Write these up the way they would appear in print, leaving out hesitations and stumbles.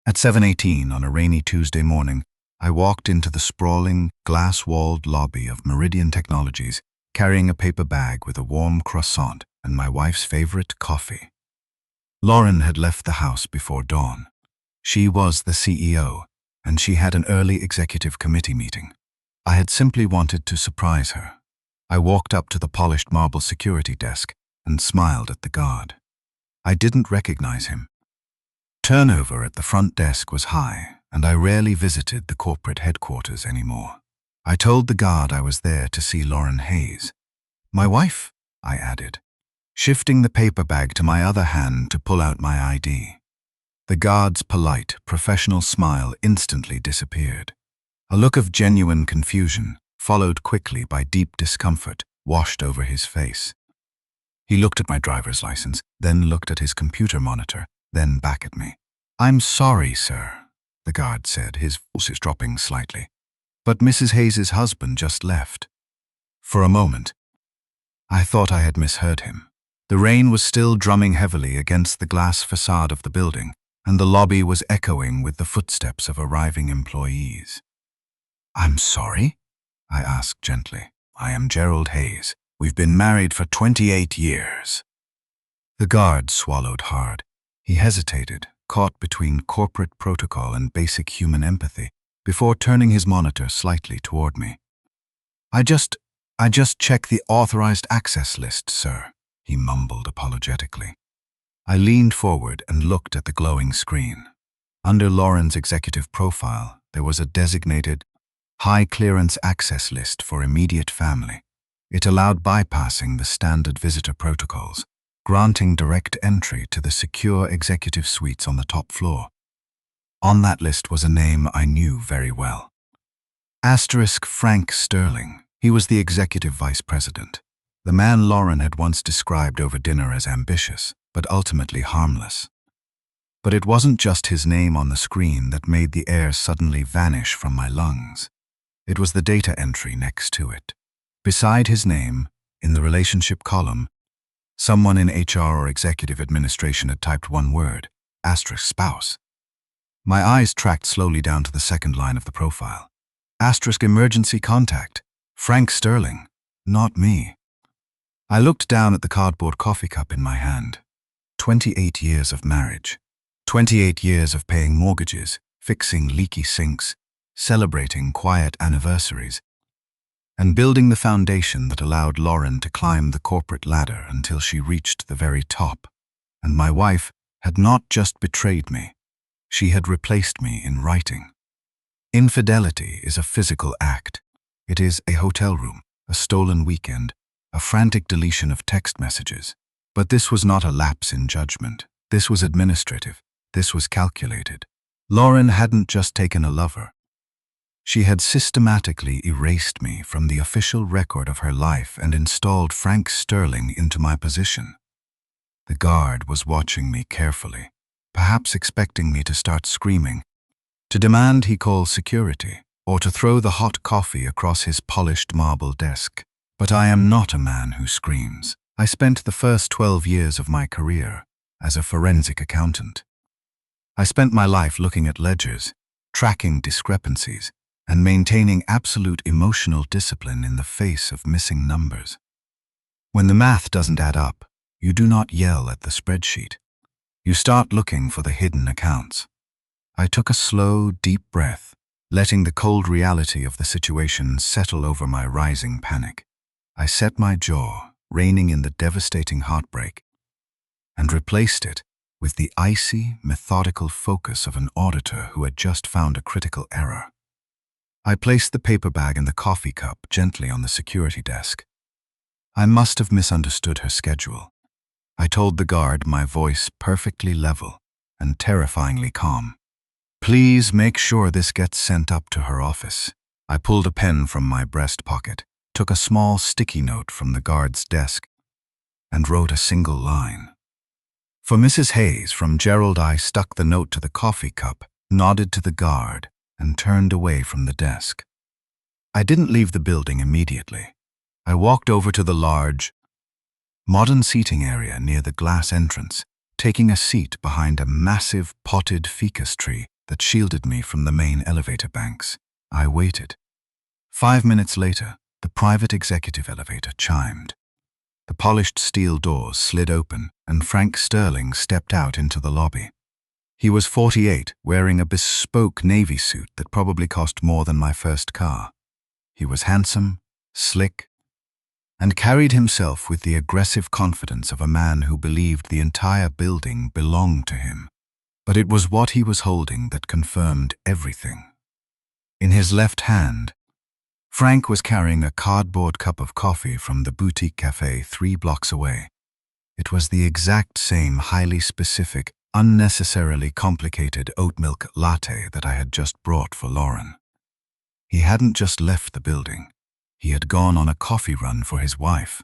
At 7:18 on a rainy Tuesday morning, I walked into the sprawling, glass-walled lobby of Meridian Technologies, carrying a paper bag with a warm croissant and my wife's favorite coffee. Lauren had left the house before dawn. She was the CEO, and she had an early executive committee meeting. I had simply wanted to surprise her. I walked up to the polished marble security desk and smiled at the guard. I didn't recognize him. Turnover at the front desk was high, and I rarely visited the corporate headquarters anymore. I told the guard I was there to see Lauren Hayes. "My wife," I added, shifting the paper bag to my other hand to pull out my ID. The guard's polite, professional smile instantly disappeared. A look of genuine confusion, followed quickly by deep discomfort, washed over his face. He looked at my driver's license, then looked at his computer monitor, then back at me. "I'm sorry, sir," the guard said, his voice dropping slightly. "But Mrs. Hayes's husband just left." For a moment, I thought I had misheard him. The rain was still drumming heavily against the glass facade of the building, and the lobby was echoing with the footsteps of arriving employees. "I'm sorry?" I asked gently. "I am Gerald Hayes. We've been married for 28 years. The guard swallowed hard. He hesitated, caught between corporate protocol and basic human empathy, before turning his monitor slightly toward me. I just checked the authorized access list, sir," he mumbled apologetically. I leaned forward and looked at the glowing screen. Under Lauren's executive profile, there was a designated high-clearance access list for immediate family. It allowed bypassing the standard visitor protocols, granting direct entry to the secure executive suites on the top floor. On that list was a name I knew very well. Frank Sterling. He was the executive vice president, the man Lauren had once described over dinner as ambitious, but ultimately harmless. But it wasn't just his name on the screen that made the air suddenly vanish from my lungs. It was the data entry next to it. Beside his name, in the relationship column, someone in HR or executive administration had typed one word, *spouse. My eyes tracked slowly down to the second line of the profile. *emergency contact. Frank Sterling, not me. I looked down at the cardboard coffee cup in my hand. 28 years of marriage. 28 years of paying mortgages, fixing leaky sinks, celebrating quiet anniversaries, and building the foundation that allowed Lauren to climb the corporate ladder until she reached the very top. And my wife had not just betrayed me, she had replaced me in writing. Infidelity is a physical act. It is a hotel room, a stolen weekend, a frantic deletion of text messages. But this was not a lapse in judgment. This was administrative. This was calculated. Lauren hadn't just taken a lover. She had systematically erased me from the official record of her life and installed Frank Sterling into my position. The guard was watching me carefully, perhaps expecting me to start screaming, to demand he call security, or to throw the hot coffee across his polished marble desk. But I am not a man who screams. I spent the first 12 years of my career as a forensic accountant. I spent my life looking at ledgers, tracking discrepancies, and maintaining absolute emotional discipline in the face of missing numbers. When the math doesn't add up, you do not yell at the spreadsheet. You start looking for the hidden accounts. I took a slow, deep breath, letting the cold reality of the situation settle over my rising panic. I set my jaw, reining in the devastating heartbreak, and replaced it with the icy, methodical focus of an auditor who had just found a critical error. I placed the paper bag and the coffee cup gently on the security desk. I must have misunderstood her schedule. I told the guard, my voice perfectly level and terrifyingly calm. "Please make sure this gets sent up to her office." I pulled a pen from my breast pocket, took a small sticky note from the guard's desk, and wrote a single line. "For Mrs. Hayes, from Gerald." I stuck the note to the coffee cup, nodded to the guard, and turned away from the desk. I didn't leave the building immediately. I walked over to the large, modern seating area near the glass entrance, taking a seat behind a massive potted ficus tree that shielded me from the main elevator banks. I waited. 5 minutes later, the private executive elevator chimed. The polished steel doors slid open, and Frank Sterling stepped out into the lobby. He was 48, wearing a bespoke navy suit that probably cost more than my first car. He was handsome, slick, and carried himself with the aggressive confidence of a man who believed the entire building belonged to him. But it was what he was holding that confirmed everything. In his left hand, Frank was carrying a cardboard cup of coffee from the boutique cafe 3 blocks away. It was the exact same highly specific, unnecessarily complicated oat milk latte that I had just brought for Lauren. He hadn't just left the building. He had gone on a coffee run for his wife.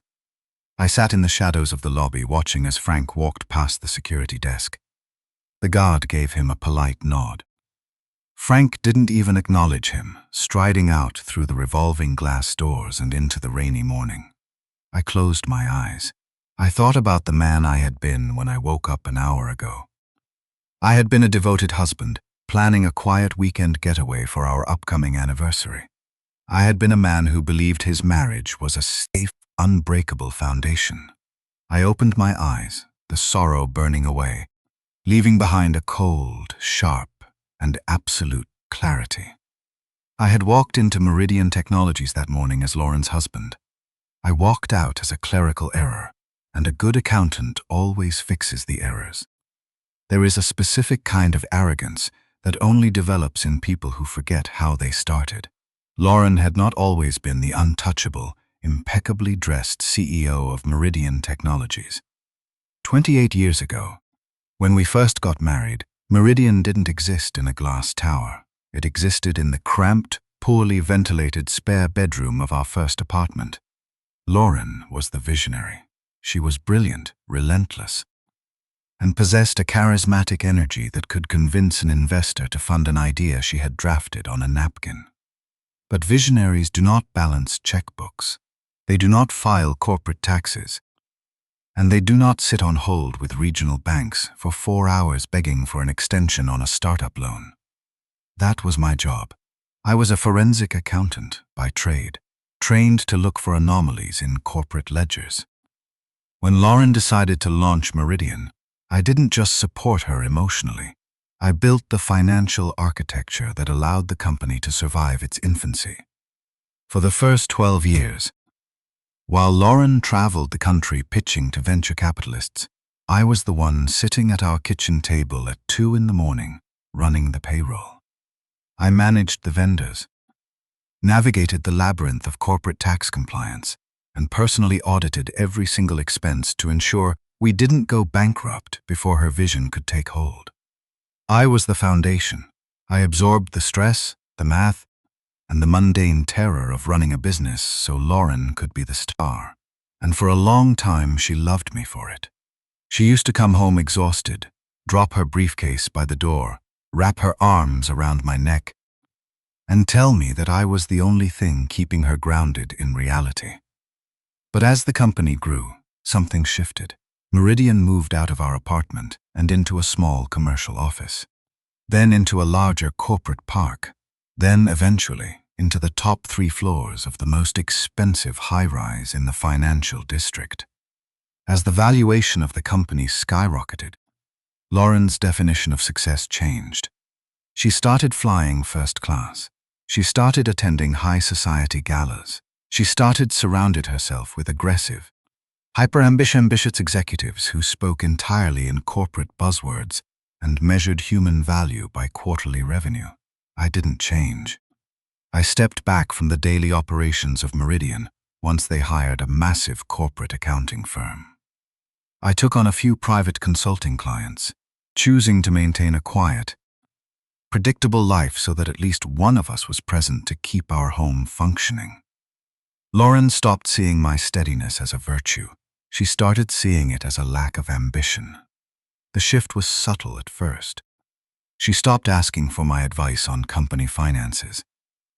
I sat in the shadows of the lobby watching as Frank walked past the security desk. The guard gave him a polite nod. Frank didn't even acknowledge him, striding out through the revolving glass doors and into the rainy morning. I closed my eyes. I thought about the man I had been when I woke up an hour ago. I had been a devoted husband, planning a quiet weekend getaway for our upcoming anniversary. I had been a man who believed his marriage was a safe, unbreakable foundation. I opened my eyes, the sorrow burning away, leaving behind a cold, sharp, and absolute clarity. I had walked into Meridian Technologies that morning as Lauren's husband. I walked out as a clerical error, and a good accountant always fixes the errors. There is a specific kind of arrogance that only develops in people who forget how they started. Lauren had not always been the untouchable, impeccably dressed CEO of Meridian Technologies. 28 years ago, when we first got married, Meridian didn't exist in a glass tower. It existed in the cramped, poorly ventilated spare bedroom of our first apartment. Lauren was the visionary. She was brilliant, relentless, and possessed a charismatic energy that could convince an investor to fund an idea she had drafted on a napkin. But visionaries do not balance checkbooks. They do not file corporate taxes. And they do not sit on hold with regional banks for 4 hours begging for an extension on a startup loan. That was my job. I was a forensic accountant by trade, trained to look for anomalies in corporate ledgers. When Lauren decided to launch Meridian, I didn't just support her emotionally. I built the financial architecture that allowed the company to survive its infancy. For the first 12 years, while Lauren traveled the country pitching to venture capitalists, I was the one sitting at our kitchen table at 2 a.m, running the payroll. I managed the vendors, navigated the labyrinth of corporate tax compliance, and personally audited every single expense to ensure we didn't go bankrupt before her vision could take hold. I was the foundation. I absorbed the stress, the math, and the mundane terror of running a business so Lauren could be the star. And for a long time, she loved me for it. She used to come home exhausted, drop her briefcase by the door, wrap her arms around my neck, and tell me that I was the only thing keeping her grounded in reality. But as the company grew, something shifted. Meridian moved out of our apartment and into a small commercial office, then into a larger corporate park, then eventually into the top 3 floors of the most expensive high-rise in the financial district. As the valuation of the company skyrocketed, Lauren's definition of success changed. She started flying first class. She started attending high society galas. She surrounded herself with aggressive, hyper-ambitious executives who spoke entirely in corporate buzzwords and measured human value by quarterly revenue. I didn't change. I stepped back from the daily operations of Meridian once they hired a massive corporate accounting firm. I took on a few private consulting clients, choosing to maintain a quiet, predictable life so that at least one of us was present to keep our home functioning. Lauren stopped seeing my steadiness as a virtue. She started seeing it as a lack of ambition. The shift was subtle at first. She stopped asking for my advice on company finances.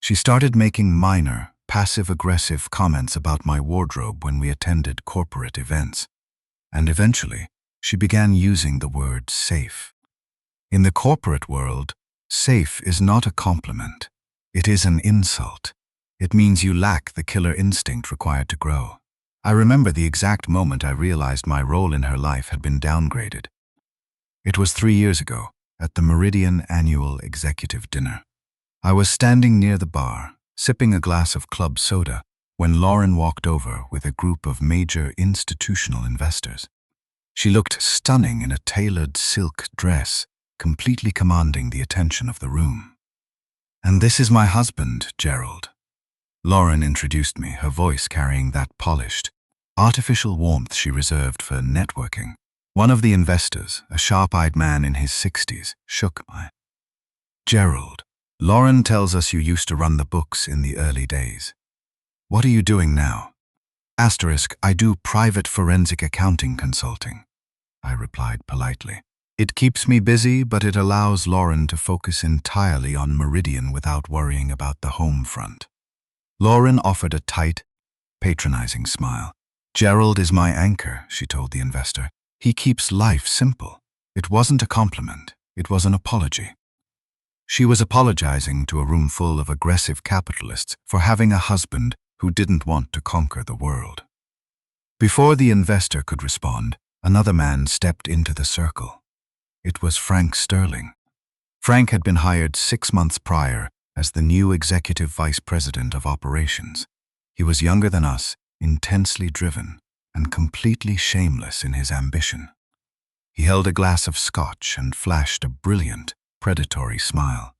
She started making minor, passive-aggressive comments about my wardrobe when we attended corporate events. And eventually, she began using the word safe. In the corporate world, Safe is not a compliment. It is an insult. It means you lack the killer instinct required to grow. I remember the exact moment I realized my role in her life had been downgraded. It was 3 years ago, at the Meridian annual executive dinner. I was standing near the bar, sipping a glass of club soda, when Lauren walked over with a group of major institutional investors. She looked stunning in a tailored silk dress, completely commanding the attention of the room. "And this is my husband, Gerald." Lauren introduced me, her voice carrying that polished, artificial warmth she reserved for networking. One of the investors, a sharp-eyed man in his 60s, shook my. "Gerald, Lauren tells us you used to run the books in the early days. What are you doing now?" "I do private forensic accounting consulting," I replied politely. "It keeps me busy, but it allows Lauren to focus entirely on Meridian without worrying about the home front." Lauren offered a tight, patronizing smile. "Gerald is my anchor," she told the investor. "He keeps life simple." It wasn't a compliment, it was an apology. She was apologizing to a room full of aggressive capitalists for having a husband who didn't want to conquer the world. Before the investor could respond, another man stepped into the circle. It was Frank Sterling. Frank had been hired 6 months prior as the new executive vice president of operations. He was younger than us, intensely driven, and completely shameless in his ambition. He held a glass of scotch and flashed a brilliant, predatory smile.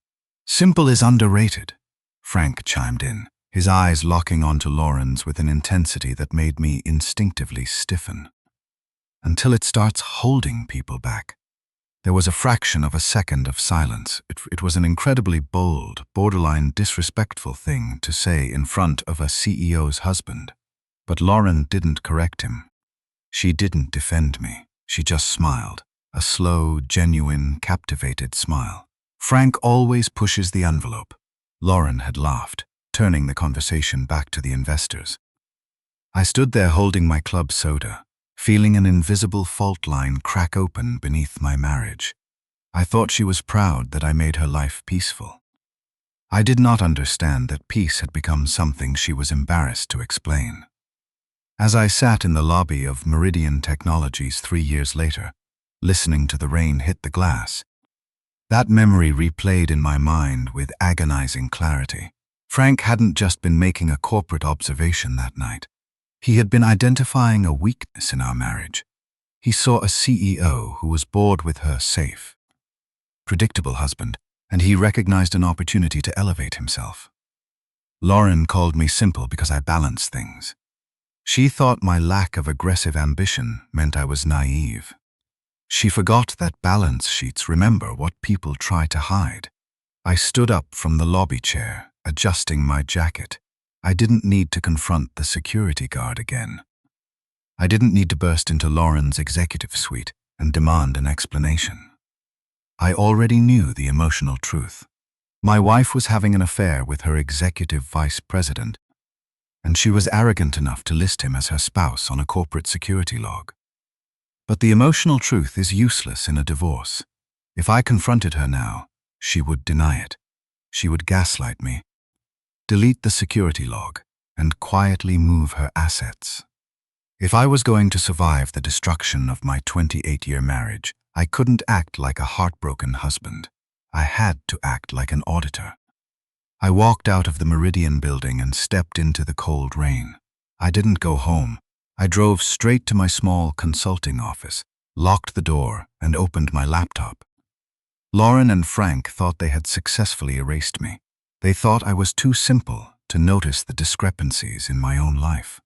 "Simple is underrated," Frank chimed in, his eyes locking onto Lauren's with an intensity that made me instinctively stiffen. "Until it starts holding people back." There was a fraction of a second of silence. It was an incredibly bold, borderline disrespectful thing to say in front of a CEO's husband. But Lauren didn't correct him. She didn't defend me. She just smiled, a slow, genuine, captivated smile. "Frank always pushes the envelope." Lauren had laughed, turning the conversation back to the investors. I stood there holding my club soda, feeling an invisible fault line crack open beneath my marriage. I thought she was proud that I made her life peaceful. I did not understand that peace had become something she was embarrassed to explain. As I sat in the lobby of Meridian Technologies 3 years later, listening to the rain hit the glass, that memory replayed in my mind with agonizing clarity. Frank hadn't just been making a corporate observation that night. He had been identifying a weakness in our marriage. He saw a CEO who was bored with her safe, predictable husband, and he recognized an opportunity to elevate himself. Lauren called me simple because I balanced things. She thought my lack of aggressive ambition meant I was naive. She forgot that balance sheets remember what people try to hide. I stood up from the lobby chair, adjusting my jacket. I didn't need to confront the security guard again. I didn't need to burst into Lauren's executive suite and demand an explanation. I already knew the emotional truth. My wife was having an affair with her executive vice president, and she was arrogant enough to list him as her spouse on a corporate security log. But the emotional truth is useless in a divorce. If I confronted her now, she would deny it. She would gaslight me, delete the security log, and quietly move her assets. If I was going to survive the destruction of my 28-year marriage, I couldn't act like a heartbroken husband. I had to act like an auditor. I walked out of the Meridian building and stepped into the cold rain. I didn't go home. I drove straight to my small consulting office, locked the door, and opened my laptop. Lauren and Frank thought they had successfully erased me. They thought I was too simple to notice the discrepancies in my own life.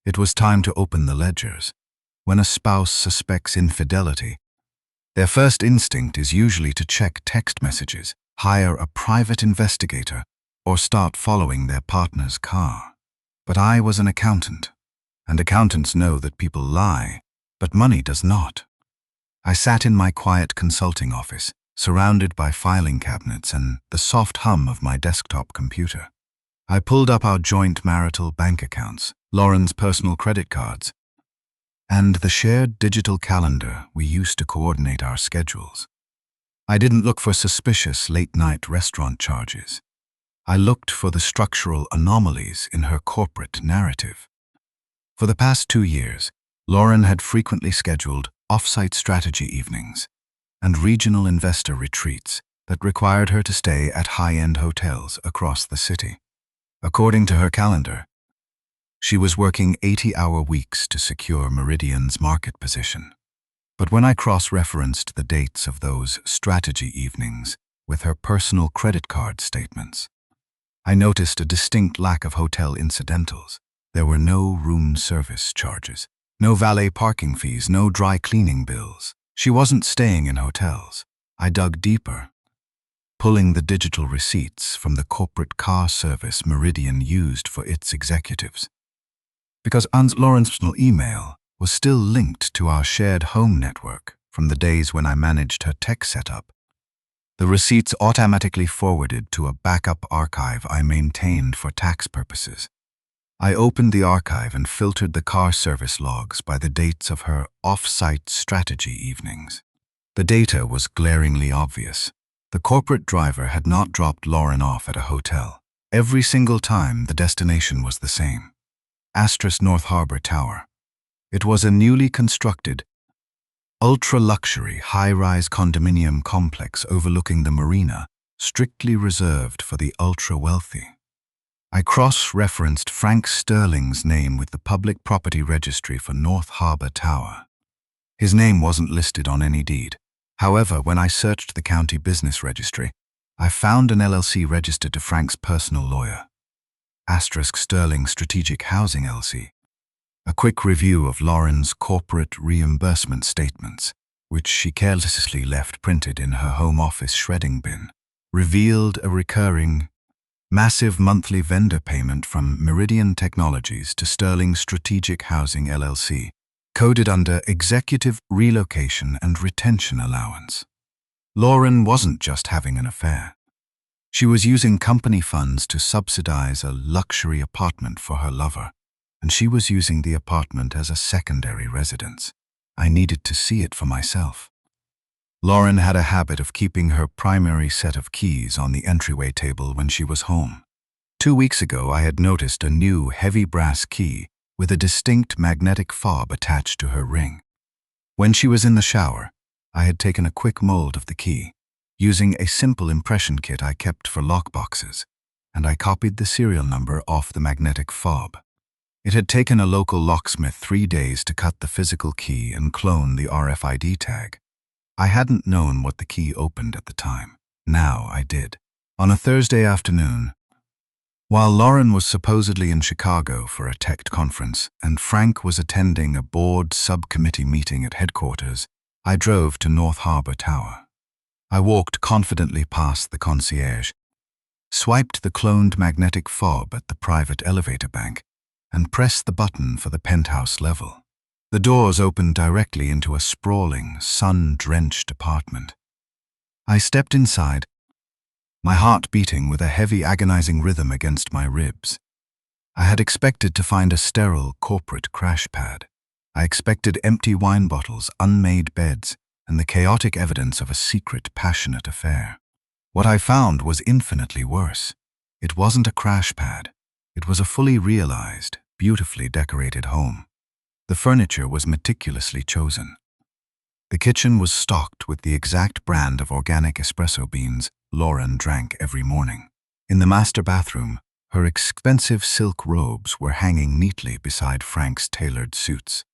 It was time to open the ledgers. When a spouse suspects infidelity, their first instinct is usually to check text messages, hire a private investigator, or start following their partner's car. But I was an accountant, and accountants know that people lie, but money does not. I sat in my quiet consulting office, surrounded by filing cabinets and the soft hum of my desktop computer. I pulled up our joint marital bank accounts, Lauren's personal credit cards, and the shared digital calendar we used to coordinate our schedules. I didn't look for suspicious late-night restaurant charges. I looked for the structural anomalies in her corporate narrative. For the past 2 years, Lauren had frequently scheduled off-site strategy evenings and regional investor retreats that required her to stay at high-end hotels across the city. According to her calendar, she was working 80-hour weeks to secure Meridian's market position. But when I cross-referenced the dates of those strategy evenings with her personal credit card statements, I noticed a distinct lack of hotel incidentals. There were no room service charges, no valet parking fees, no dry cleaning bills. She wasn't staying in hotels. I dug deeper, pulling the digital receipts from the corporate car service Meridian used for its executives. Because Aunt Lauren's personal email was still linked to our shared home network from the days when I managed her tech setup, the receipts automatically forwarded to a backup archive I maintained for tax purposes. I opened the archive and filtered the car service logs by the dates of her off-site strategy evenings. The data was glaringly obvious. The corporate driver had not dropped Lauren off at a hotel. Every single time, the destination was the same: North Harbor Tower. It was a newly constructed, ultra-luxury, high-rise condominium complex overlooking the marina, strictly reserved for the ultra-wealthy. I cross-referenced Frank Sterling's name with the Public Property Registry for North Harbor Tower. His name wasn't listed on any deed. However, when I searched the county business registry, I found an LLC registered to Frank's personal lawyer, Sterling Strategic Housing LLC. A quick review of Lauren's corporate reimbursement statements, which she carelessly left printed in her home office shredding bin, revealed a recurring, massive monthly vendor payment from Meridian Technologies to Sterling Strategic Housing LLC, coded under Executive Relocation and Retention Allowance. Lauren wasn't just having an affair. She was using company funds to subsidize a luxury apartment for her lover, and she was using the apartment as a secondary residence. I needed to see it for myself. Lauren had a habit of keeping her primary set of keys on the entryway table when she was home. 2 weeks ago, I had noticed a new heavy brass key with a distinct magnetic fob attached to her ring. When she was in the shower, I had taken a quick mold of the key, using a simple impression kit I kept for lockboxes, and I copied the serial number off the magnetic fob. It had taken a local locksmith 3 days to cut the physical key and clone the RFID tag. I hadn't known what the key opened at the time. Now I did. On a Thursday afternoon, while Lauren was supposedly in Chicago for a tech conference and Frank was attending a board subcommittee meeting at headquarters, I drove to North Harbor Tower. I walked confidently past the concierge, swiped the cloned magnetic fob at the private elevator bank, and pressed the button for the penthouse level. The doors opened directly into a sprawling, sun-drenched apartment. I stepped inside, my heart beating with a heavy, agonizing rhythm against my ribs. I had expected to find a sterile corporate crash pad. I expected empty wine bottles, unmade beds, and the chaotic evidence of a secret, passionate affair. What I found was infinitely worse. It wasn't a crash pad. It was a fully realized, beautifully decorated home. The furniture was meticulously chosen. The kitchen was stocked with the exact brand of organic espresso beans Lauren drank every morning. In the master bathroom, her expensive silk robes were hanging neatly beside Frank's tailored suits.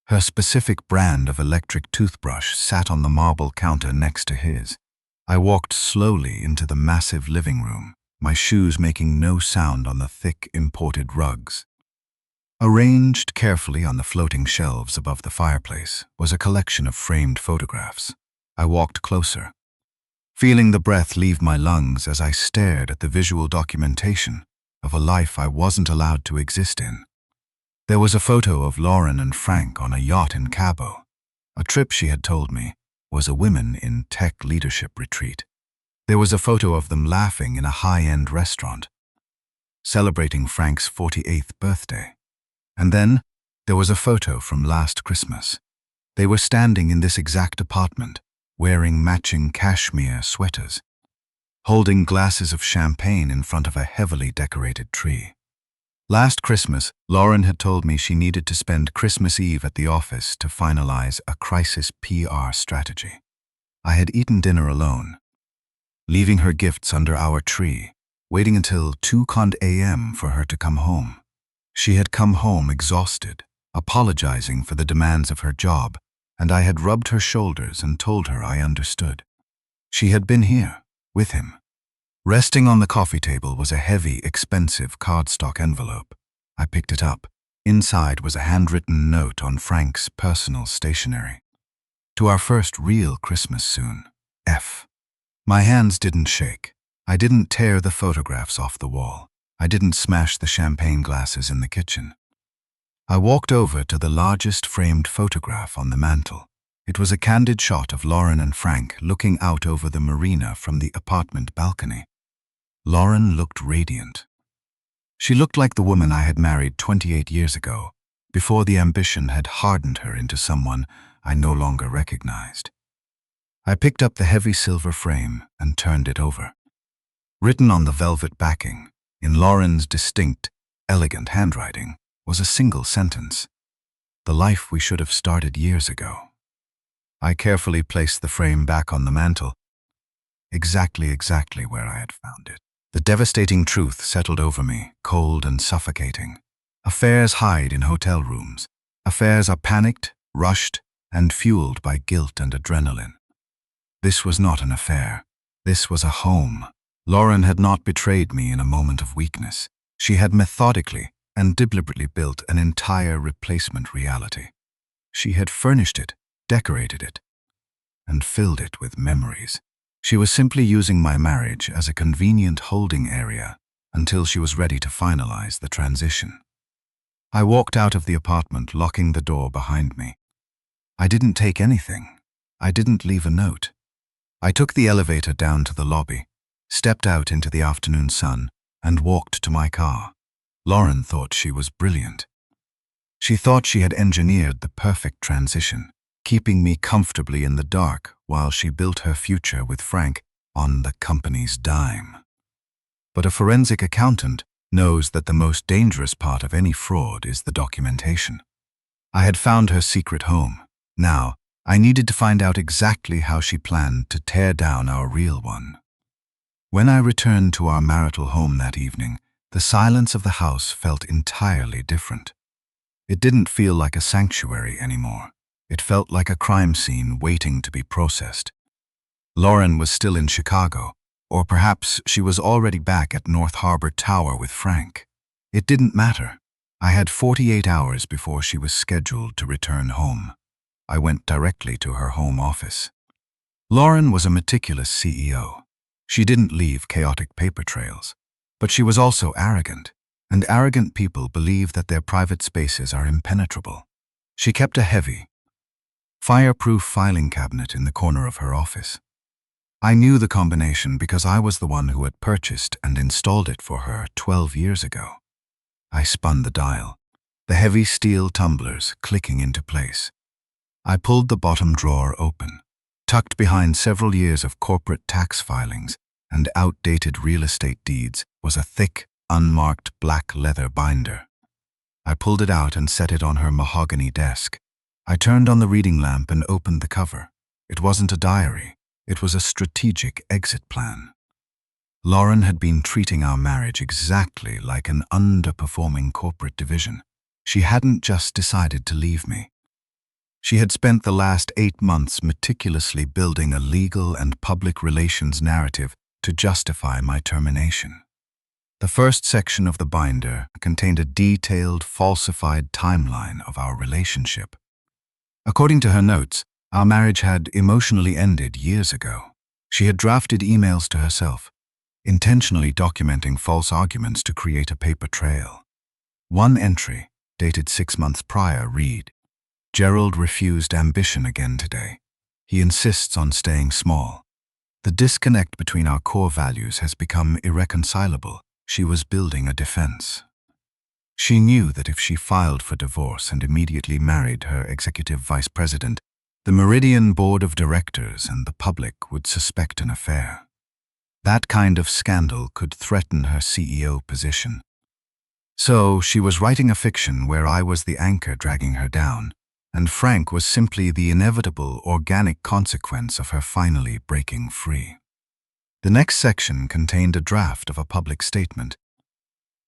Her specific brand of electric toothbrush sat on the marble counter next to his. I walked slowly into the massive living room, my shoes making no sound on the thick imported rugs. Arranged carefully on the floating shelves above the fireplace was a collection of framed photographs. I walked closer, feeling the breath leave my lungs as I stared at the visual documentation of a life I wasn't allowed to exist in. There was a photo of Lauren and Frank on a yacht in Cabo. A trip, she had told me, was a women in tech leadership retreat. There was a photo of them laughing in a high-end restaurant, celebrating Frank's 48th birthday. And then there was a photo from last Christmas. They were standing in this exact apartment, wearing matching cashmere sweaters, holding glasses of champagne in front of a heavily decorated tree. Last Christmas, Lauren had told me she needed to spend Christmas Eve at the office to finalize a crisis PR strategy. I had eaten dinner alone, leaving her gifts under our tree, waiting until 2 a.m. for her to come home. She had come home exhausted, apologizing for the demands of her job, and I had rubbed her shoulders and told her I understood. She had been here, with him. Resting on the coffee table was a heavy, expensive cardstock envelope. I picked it up. Inside was a handwritten note on Frank's personal stationery. To our first real Christmas soon. F. My hands didn't shake. I didn't tear the photographs off the wall. I didn't smash the champagne glasses in the kitchen. I walked over to the largest framed photograph on the mantel. It was a candid shot of Lauren and Frank looking out over the marina from the apartment balcony. Lauren looked radiant. She looked like the woman I had married 28 years ago, before the ambition had hardened her into someone I no longer recognized. I picked up the heavy silver frame and turned it over. Written on the velvet backing, in Lauren's distinct, elegant handwriting, was a single sentence: "The life we should have started years ago." I carefully placed the frame back on the mantel, exactly where I had found it. The devastating truth settled over me, cold and suffocating. Affairs hide in hotel rooms. Affairs are panicked, rushed, and fueled by guilt and adrenaline. This was not an affair. This was a home. Lauren had not betrayed me in a moment of weakness. She had methodically and deliberately built an entire replacement reality. She had furnished it, decorated it, and filled it with memories. She was simply using my marriage as a convenient holding area until she was ready to finalize the transition. I walked out of the apartment, locking the door behind me. I didn't take anything. I didn't leave a note. I took the elevator down to the lobby, stepped out into the afternoon sun, and walked to my car. Lauren thought she was brilliant. She thought she had engineered the perfect transition, keeping me comfortably in the dark while she built her future with Frank on the company's dime. But a forensic accountant knows that the most dangerous part of any fraud is the documentation. I had found her secret home. Now, I needed to find out exactly how she planned to tear down our real one. When I returned to our marital home that evening, the silence of the house felt entirely different. It didn't feel like a sanctuary anymore. It felt like a crime scene waiting to be processed. Lauren was still in Chicago, or perhaps she was already back at North Harbor Tower with Frank. It didn't matter. I had 48 hours before she was scheduled to return home. I went directly to her home office. Lauren was a meticulous CEO. She didn't leave chaotic paper trails, but she was also arrogant, and arrogant people believe that their private spaces are impenetrable. She kept a heavy, fireproof filing cabinet in the corner of her office. I knew the combination because I was the one who had purchased and installed it for her 12 years ago. I spun the dial, the heavy steel tumblers clicking into place. I pulled the bottom drawer open. Tucked behind several years of corporate tax filings and outdated real estate deeds was a thick, unmarked black leather binder. I pulled it out and set it on her mahogany desk. I turned on the reading lamp and opened the cover. It wasn't a diary. It was a strategic exit plan. Lauren had been treating our marriage exactly like an underperforming corporate division. She hadn't just decided to leave me. She had spent the last 8 months meticulously building a legal and public relations narrative to justify my termination. The first section of the binder contained a detailed, falsified timeline of our relationship. According to her notes, our marriage had emotionally ended years ago. She had drafted emails to herself, intentionally documenting false arguments to create a paper trail. One entry, dated 6 months prior, read, "Gerald refused ambition again today. He insists on staying small. The disconnect between our core values has become irreconcilable." She was building a defense. She knew that if she filed for divorce and immediately married her executive vice president, The Meridian board of directors and the public would suspect an affair. That kind of scandal could threaten her CEO position. So she was writing a fiction where I was the anchor dragging her down, and Frank was simply the inevitable organic consequence of her finally breaking free. The next section contained a draft of a public statement,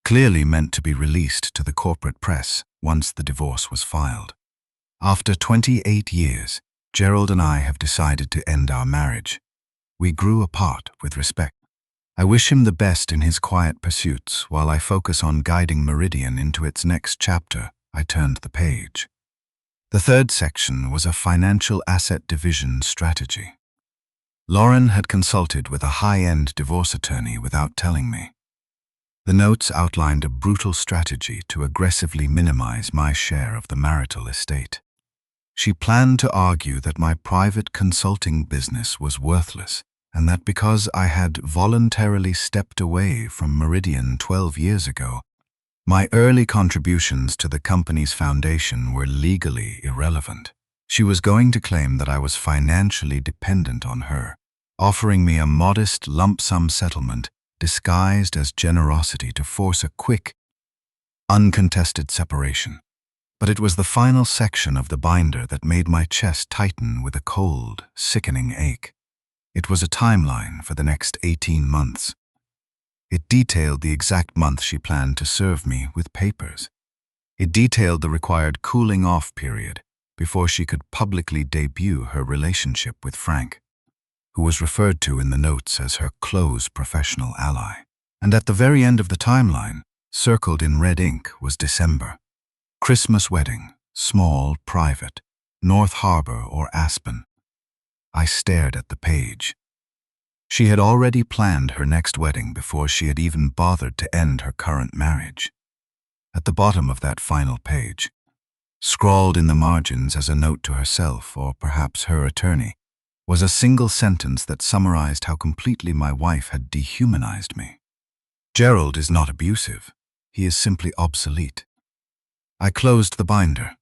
clearly meant to be released to the corporate press once the divorce was filed. After 28 years, Gerald and I have decided to end our marriage. We grew apart with respect. I wish him the best in his quiet pursuits while I focus on guiding Meridian into its next chapter. I turned the page. The third section was a financial asset division strategy. Lauren had consulted with a high-end divorce attorney without telling me. The notes outlined a brutal strategy to aggressively minimize my share of the marital estate. She planned to argue that my private consulting business was worthless, and that because I had voluntarily stepped away from Meridian 12 years ago, my early contributions to the company's foundation were legally irrelevant. She was going to claim that I was financially dependent on her, offering me a modest lump sum settlement disguised as generosity to force a quick, uncontested separation. But it was the final section of the binder that made my chest tighten with a cold, sickening ache. It was a timeline for the next 18 months. It detailed the exact month she planned to serve me with papers. It detailed the required cooling-off period before she could publicly debut her relationship with Frank, who was referred to in the notes as her close professional ally. And at the very end of the timeline, circled in red ink, was December. Christmas wedding, small, private, North Harbor or Aspen. I stared at the page. She had already planned her next wedding before she had even bothered to end her current marriage. At the bottom of that final page, scrawled in the margins as a note to herself or perhaps her attorney, was a single sentence that summarized how completely my wife had dehumanized me. Gerald is not abusive. He is simply obsolete. I closed the binder.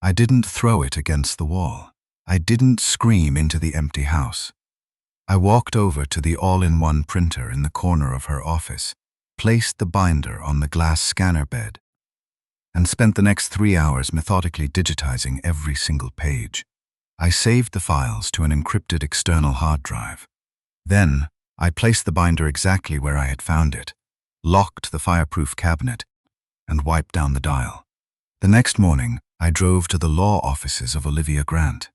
I didn't throw it against the wall. I didn't scream into the empty house. I walked over to the all-in-one printer in the corner of her office, placed the binder on the glass scanner bed, and spent the next 3 hours methodically digitizing every single page. I saved the files to an encrypted external hard drive. Then, I placed the binder exactly where I had found it, locked the fireproof cabinet, and wiped down the dial. The next morning, I drove to the law offices of Olivia Grant.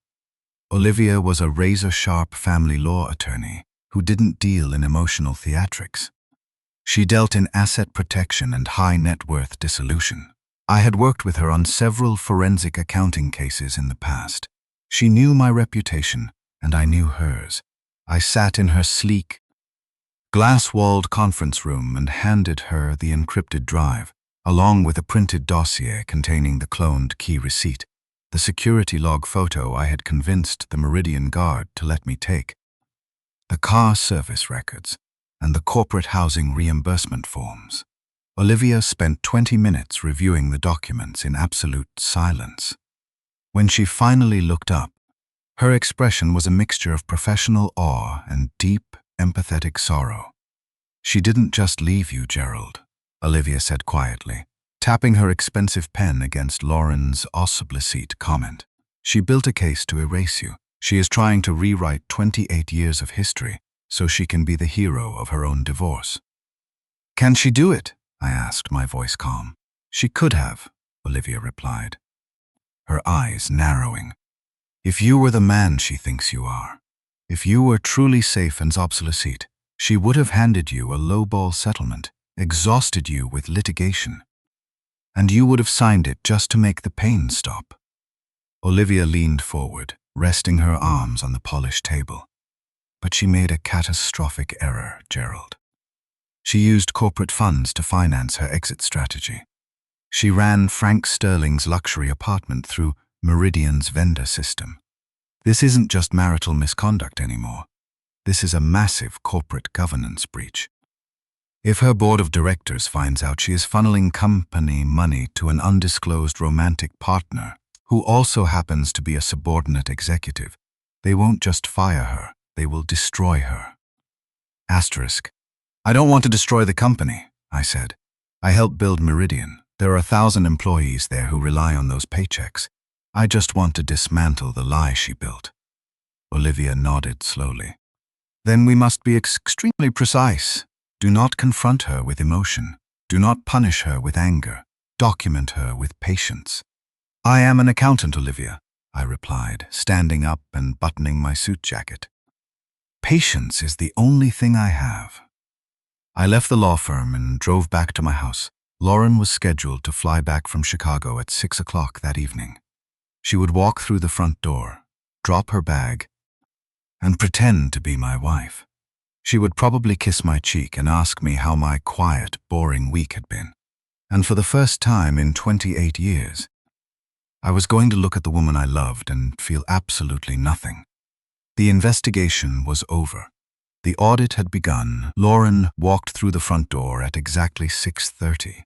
Olivia was a razor-sharp family law attorney who didn't deal in emotional theatrics. She dealt in asset protection and high net worth dissolution. I had worked with her on several forensic accounting cases in the past. She knew my reputation, and I knew hers. I sat in her sleek, glass-walled conference room and handed her the encrypted drive, along with a printed dossier containing the cloned key receipt, the security log photo I had convinced the Meridian guard to let me take, the car service records, and the corporate housing reimbursement forms. Olivia spent 20 minutes reviewing the documents in absolute silence. When she finally looked up, her expression was a mixture of professional awe and deep, empathetic sorrow. "She didn't just leave you, Gerald," Olivia said quietly, tapping her expensive pen against Lauren's obsolete comment. "She built a case to erase you. She is trying to rewrite 28 years of history so she can be the hero of her own divorce." "Can she do it?" I asked, my voice calm. "She could have," Olivia replied, her eyes narrowing. "If you were the man she thinks you are, if you were truly safe and obsolete, she would have handed you a lowball settlement, exhausted you with litigation, and you would have signed it just to make the pain stop." Olivia leaned forward, resting her arms on the polished table. "But she made a catastrophic error, Gerald. She used corporate funds to finance her exit strategy. She ran Frank Sterling's luxury apartment through Meridian's vendor system. This isn't just marital misconduct anymore. This is a massive corporate governance breach. If her board of directors finds out she is funneling company money to an undisclosed romantic partner who also happens to be a subordinate executive. They won't just fire her, they will destroy her. Asterisk. I don't want to destroy the company, I said. I helped build Meridian. There are 1,000 employees there who rely on those paychecks. I just want to dismantle the lie she built. Olivia nodded slowly. Then we must be extremely precise. Do not confront her with emotion. Do not punish her with anger. Document her with patience. I am an accountant, Olivia, I replied, standing up and buttoning my suit jacket. Patience is the only thing I have. I left the law firm and drove back to my house. Lauren was scheduled to fly back from Chicago at 6 o'clock that evening. She would walk through the front door, drop her bag, and pretend to be my wife. She would probably kiss my cheek and ask me how my quiet, boring week had been. And for the first time in 28 years, I was going to look at the woman I loved and feel absolutely nothing. The investigation was over. The audit had begun. Lauren walked through the front door at exactly 6:30.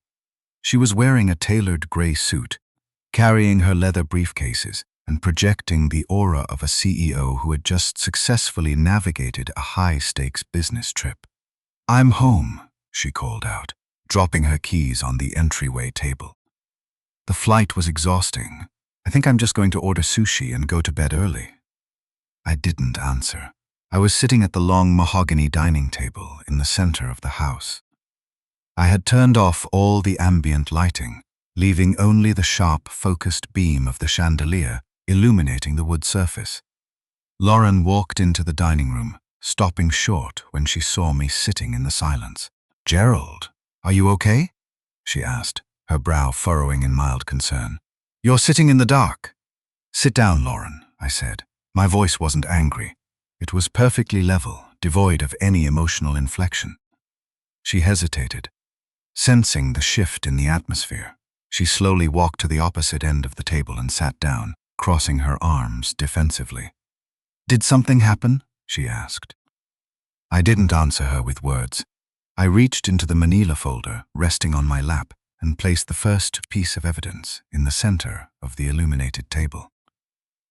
She was wearing a tailored gray suit, carrying her leather briefcases and projecting the aura of a CEO who had just successfully navigated a high-stakes business trip. I'm home, she called out, dropping her keys on the entryway table. The flight was exhausting. I think I'm just going to order sushi and go to bed early. I didn't answer. I was sitting at the long mahogany dining table in the center of the house. I had turned off all the ambient lighting, leaving only the sharp, focused beam of the chandelier illuminating the wood surface. Lauren walked into the dining room, stopping short when she saw me sitting in the silence. Gerald, are you okay? She asked, her brow furrowing in mild concern. You're sitting in the dark. Sit down, Lauren, I said. My voice wasn't angry. It was perfectly level, devoid of any emotional inflection. She hesitated, sensing the shift in the atmosphere. She slowly walked to the opposite end of the table and sat down, crossing her arms defensively. Did something happen? She asked. I didn't answer her with words. I reached into the manila folder resting on my lap and placed the first piece of evidence in the center of the illuminated table.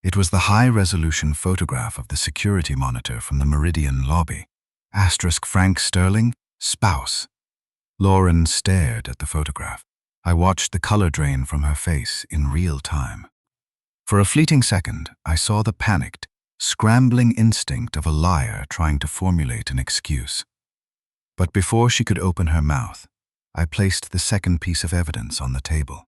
It was the high-resolution photograph of the security monitor from the Meridian lobby. Frank Sterling, spouse. Lauren stared at the photograph. I watched the color drain from her face in real time. For a fleeting second, I saw the panicked, scrambling instinct of a liar trying to formulate an excuse. But before she could open her mouth, I placed the second piece of evidence on the table.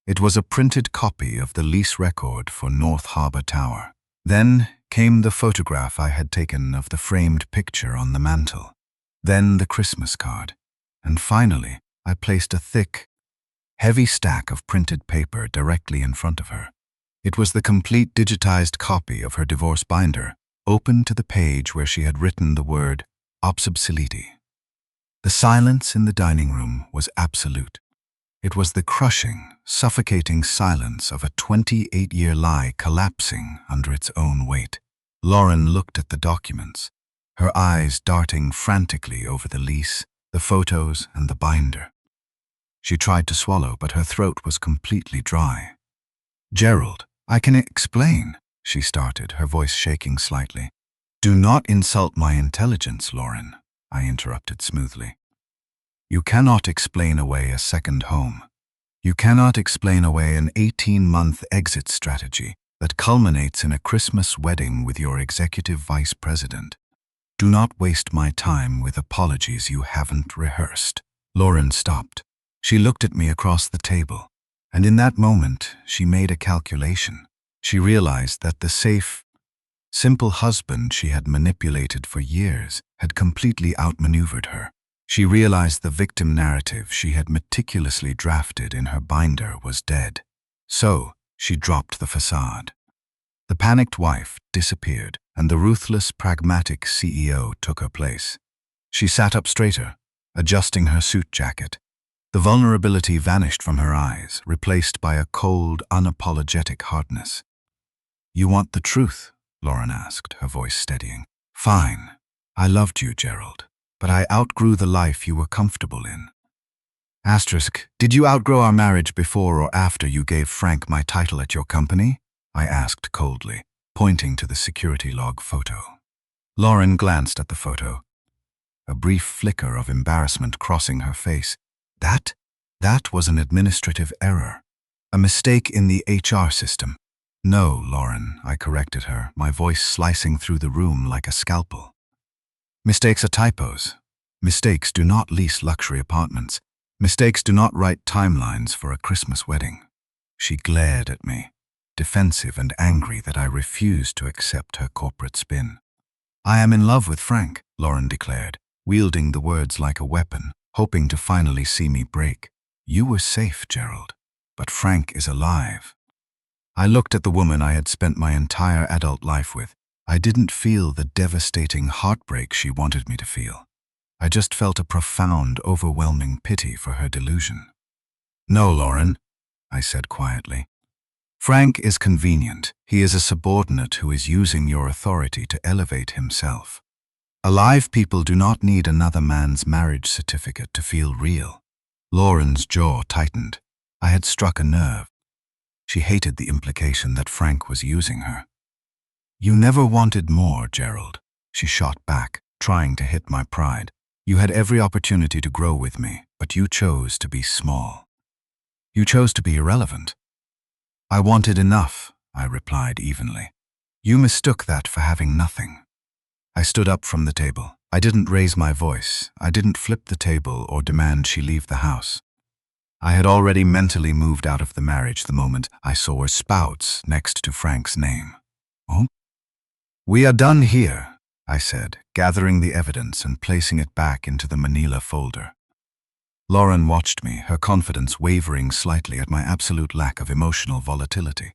It was a printed copy of the lease record for North Harbor Tower. Then came the photograph I had taken of the framed picture on the mantel. Then the Christmas card. And finally, I placed a thick, heavy stack of printed paper directly in front of her. It was the complete digitized copy of her divorce binder, open to the page where she had written the word obsolete. The silence in the dining room was absolute. It was the crushing, suffocating silence of a 28-year lie collapsing under its own weight. Lauren looked at the documents, her eyes darting frantically over the lease, the photos, and the binder. She tried to swallow, but her throat was completely dry. Gerald, I can explain, she started, her voice shaking slightly. Do not insult my intelligence, Lauren, I interrupted smoothly. You cannot explain away a second home. You cannot explain away an 18-month exit strategy that culminates in a Christmas wedding with your executive vice president. Do not waste my time with apologies you haven't rehearsed. Lauren stopped. She looked at me across the table, and in that moment, she made a calculation. She realized that the safe, simple husband she had manipulated for years had completely outmaneuvered her. She realized the victim narrative she had meticulously drafted in her binder was dead. So, she dropped the facade. The panicked wife disappeared, and the ruthless, pragmatic CEO took her place. She sat up straighter, adjusting her suit jacket. The vulnerability vanished from her eyes, replaced by a cold, unapologetic hardness. You want the truth? Lauren asked, her voice steadying. Fine. I loved you, Gerald, but I outgrew the life you were comfortable in. Asterisk, did you outgrow our marriage before or after you gave Frank my title at your company? I asked coldly, pointing to the security log photo. Lauren glanced at the photo, a brief flicker of embarrassment crossing her face. That was an administrative error, a mistake in the HR system. No, Lauren, I corrected her, my voice slicing through the room like a scalpel. Mistakes are typos. Mistakes do not lease luxury apartments. Mistakes do not write timelines for a Christmas wedding. She glared at me, defensive and angry that I refused to accept her corporate spin. I am in love with Frank, Lauren declared, wielding the words like a weapon, hoping to finally see me break. You were safe, Gerald, but Frank is alive. I looked at the woman I had spent my entire adult life with. I didn't feel the devastating heartbreak she wanted me to feel. I just felt a profound, overwhelming pity for her delusion. No, Lauren, I said quietly. Frank is convenient. He is a subordinate who is using your authority to elevate himself. Alive people do not need another man's marriage certificate to feel real. Lauren's jaw tightened. I had struck a nerve. She hated the implication that Frank was using her. You never wanted more, Gerald, she shot back, trying to hit my pride. You had every opportunity to grow with me, but you chose to be small. You chose to be irrelevant. I wanted enough, I replied evenly. You mistook that for having nothing. I stood up from the table. I didn't raise my voice. I didn't flip the table or demand she leave the house. I had already mentally moved out of the marriage the moment I saw her spouts next to Frank's name. Oh? We are done here, I said, gathering the evidence and placing it back into the manila folder. Lauren watched me, her confidence wavering slightly at my absolute lack of emotional volatility.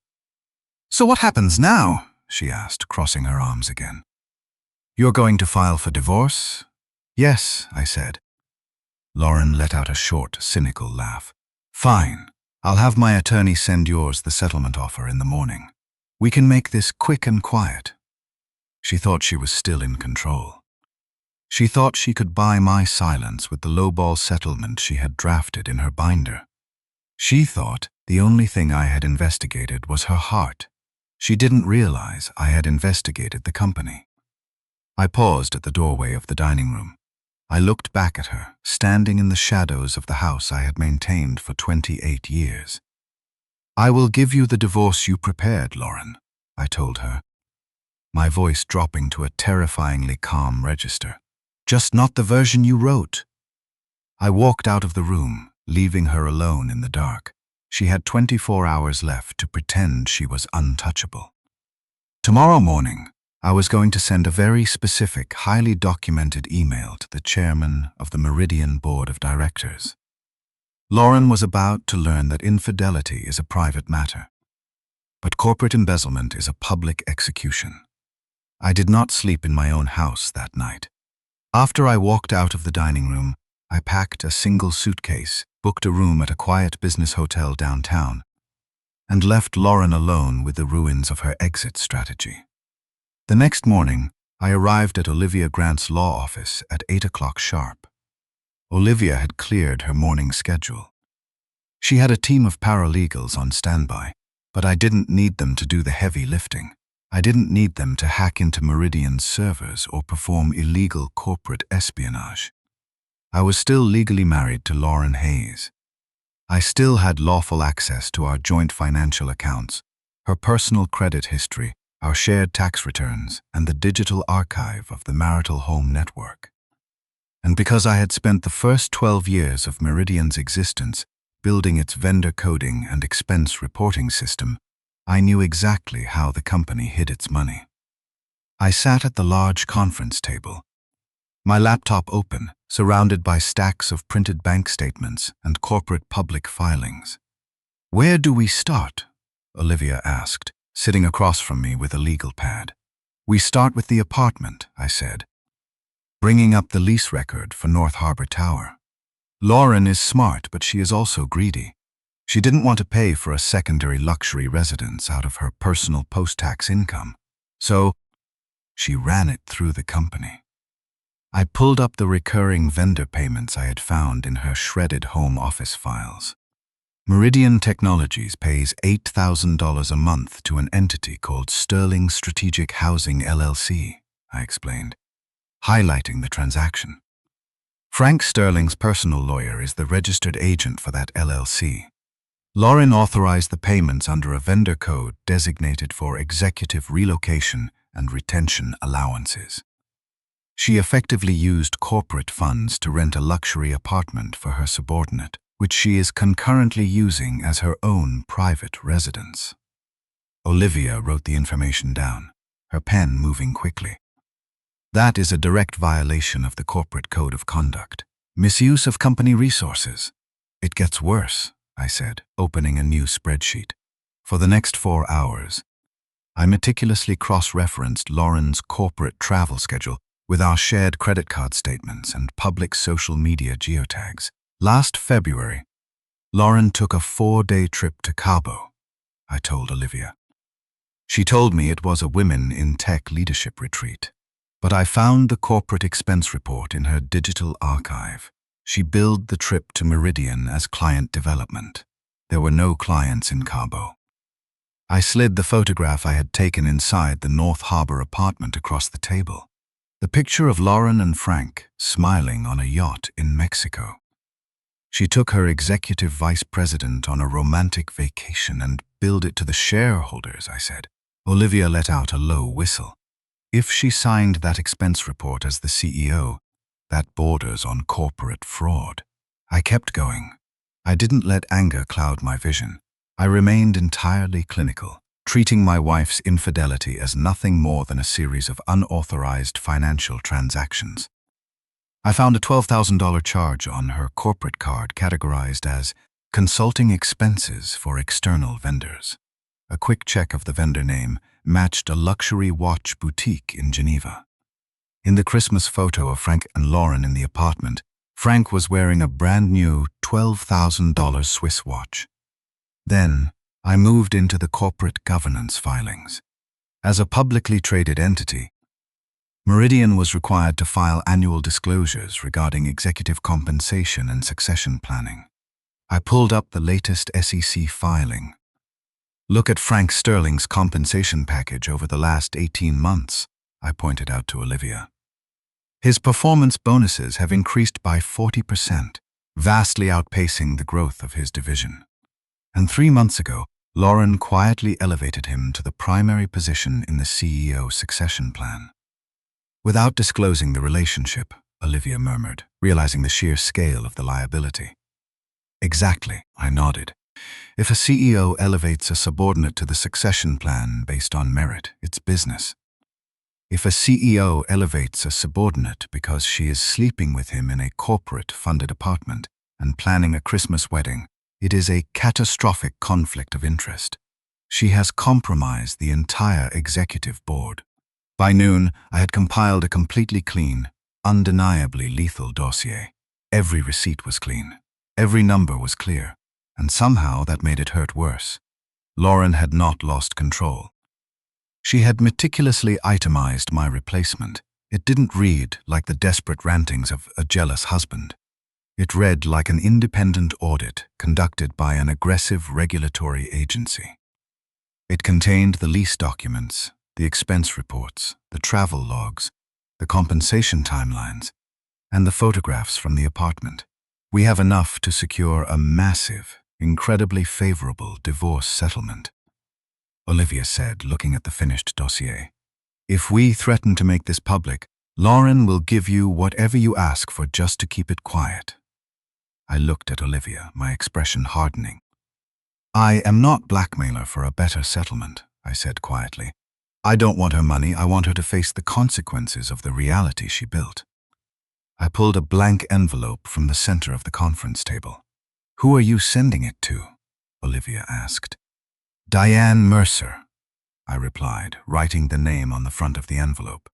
So what happens now? She asked, crossing her arms again. You're going to file for divorce? Yes, I said. Lauren let out a short, cynical laugh. Fine. I'll have my attorney send yours the settlement offer in the morning. We can make this quick and quiet. She thought she was still in control. She thought she could buy my silence with the lowball settlement she had drafted in her binder. She thought the only thing I had investigated was her heart. She didn't realize I had investigated the company. I paused at the doorway of the dining room. I looked back at her, standing in the shadows of the house I had maintained for 28 years. I will give you the divorce you prepared, Lauren, I told her, my voice dropping to a terrifyingly calm register. Just not the version you wrote. I walked out of the room, leaving her alone in the dark. She had 24 hours left to pretend she was untouchable. Tomorrow morning, I was going to send a very specific, highly documented email to the chairman of the Meridian Board of Directors. Lauren was about to learn that infidelity is a private matter, but corporate embezzlement is a public execution. I did not sleep in my own house that night. After I walked out of the dining room, I packed a single suitcase, booked a room at a quiet business hotel downtown, and left Lauren alone with the ruins of her exit strategy. The next morning, I arrived at Olivia Grant's law office at 8 o'clock sharp. Olivia had cleared her morning schedule. She had a team of paralegals on standby, but I didn't need them to do the heavy lifting. I didn't need them to hack into Meridian's servers or perform illegal corporate espionage. I was still legally married to Lauren Hayes. I still had lawful access to our joint financial accounts, her personal credit history, our shared tax returns, and the digital archive of the marital home network. And because I had spent the first 12 years of Meridian's existence building its vendor coding and expense reporting system, I knew exactly how the company hid its money. I sat at the large conference table, my laptop open, surrounded by stacks of printed bank statements and corporate public filings. Where do we start? Olivia asked, sitting across from me with a legal pad. We start with the apartment, I said, bringing up the lease record for North Harbor Tower. Lauren is smart, but she is also greedy. She didn't want to pay for a secondary luxury residence out of her personal post-tax income, so she ran it through the company. I pulled up the recurring vendor payments I had found in her shredded home office files. Meridian Technologies pays $8,000 a month to an entity called Sterling Strategic Housing LLC, I explained, highlighting the transaction. Frank Sterling's personal lawyer is the registered agent for that LLC. Lauren authorized the payments under a vendor code designated for executive relocation and retention allowances. She effectively used corporate funds to rent a luxury apartment for her subordinate, which she is concurrently using as her own private residence. Olivia wrote the information down, her pen moving quickly. That is a direct violation of the corporate code of conduct. Misuse of company resources. It gets worse, I said, opening a new spreadsheet. For the next 4 hours, I meticulously cross-referenced Lauren's corporate travel schedule with our shared credit card statements and public social media geotags. Last February, Lauren took a 4-day trip to Cabo, I told Olivia. She told me it was a Women in Tech leadership retreat, but I found the corporate expense report in her digital archive. She billed the trip to Meridian as client development. There were no clients in Cabo. I slid the photograph I had taken inside the North Harbor apartment across the table. The picture of Lauren and Frank smiling on a yacht in Mexico. She took her executive vice president on a romantic vacation and billed it to the shareholders, I said. Olivia let out a low whistle. If she signed that expense report as the CEO, that borders on corporate fraud. I kept going. I didn't let anger cloud my vision. I remained entirely clinical, treating my wife's infidelity as nothing more than a series of unauthorized financial transactions. I found a $12,000 charge on her corporate card categorized as consulting expenses for external vendors. A quick check of the vendor name matched a luxury watch boutique in Geneva. In the Christmas photo of Frank and Lauren in the apartment, Frank was wearing a brand new $12,000 Swiss watch. Then, I moved into the corporate governance filings. As a publicly traded entity, Meridian was required to file annual disclosures regarding executive compensation and succession planning. I pulled up the latest SEC filing. Look at Frank Sterling's compensation package over the last 18 months, I pointed out to Olivia. His performance bonuses have increased by 40%, vastly outpacing the growth of his division. And 3 months ago, Lauren quietly elevated him to the primary position in the CEO succession plan. Without disclosing the relationship, Olivia murmured, realizing the sheer scale of the liability. Exactly, I nodded. If a CEO elevates a subordinate to the succession plan based on merit, it's business. If a CEO elevates a subordinate because she is sleeping with him in a corporate-funded apartment and planning a Christmas wedding, it is a catastrophic conflict of interest. She has compromised the entire executive board. By noon, I had compiled a completely clean, undeniably lethal dossier. Every receipt was clean. Every number was clear. And somehow that made it hurt worse. Lauren had not lost control. She had meticulously itemized my replacement. It didn't read like the desperate rantings of a jealous husband. It read like an independent audit conducted by an aggressive regulatory agency. It contained the lease documents, the expense reports, the travel logs, the compensation timelines, and the photographs from the apartment. We have enough to secure a massive, incredibly favorable divorce settlement, Olivia said, looking at the finished dossier. If we threaten to make this public, Lauren will give you whatever you ask for just to keep it quiet. I looked at Olivia, my expression hardening. I am not blackmailer for a better settlement, I said quietly. I don't want her money, I want her to face the consequences of the reality she built. I pulled a blank envelope from the center of the conference table. Who are you sending it to? Olivia asked. Diane Mercer, I replied, writing the name on the front of the envelope.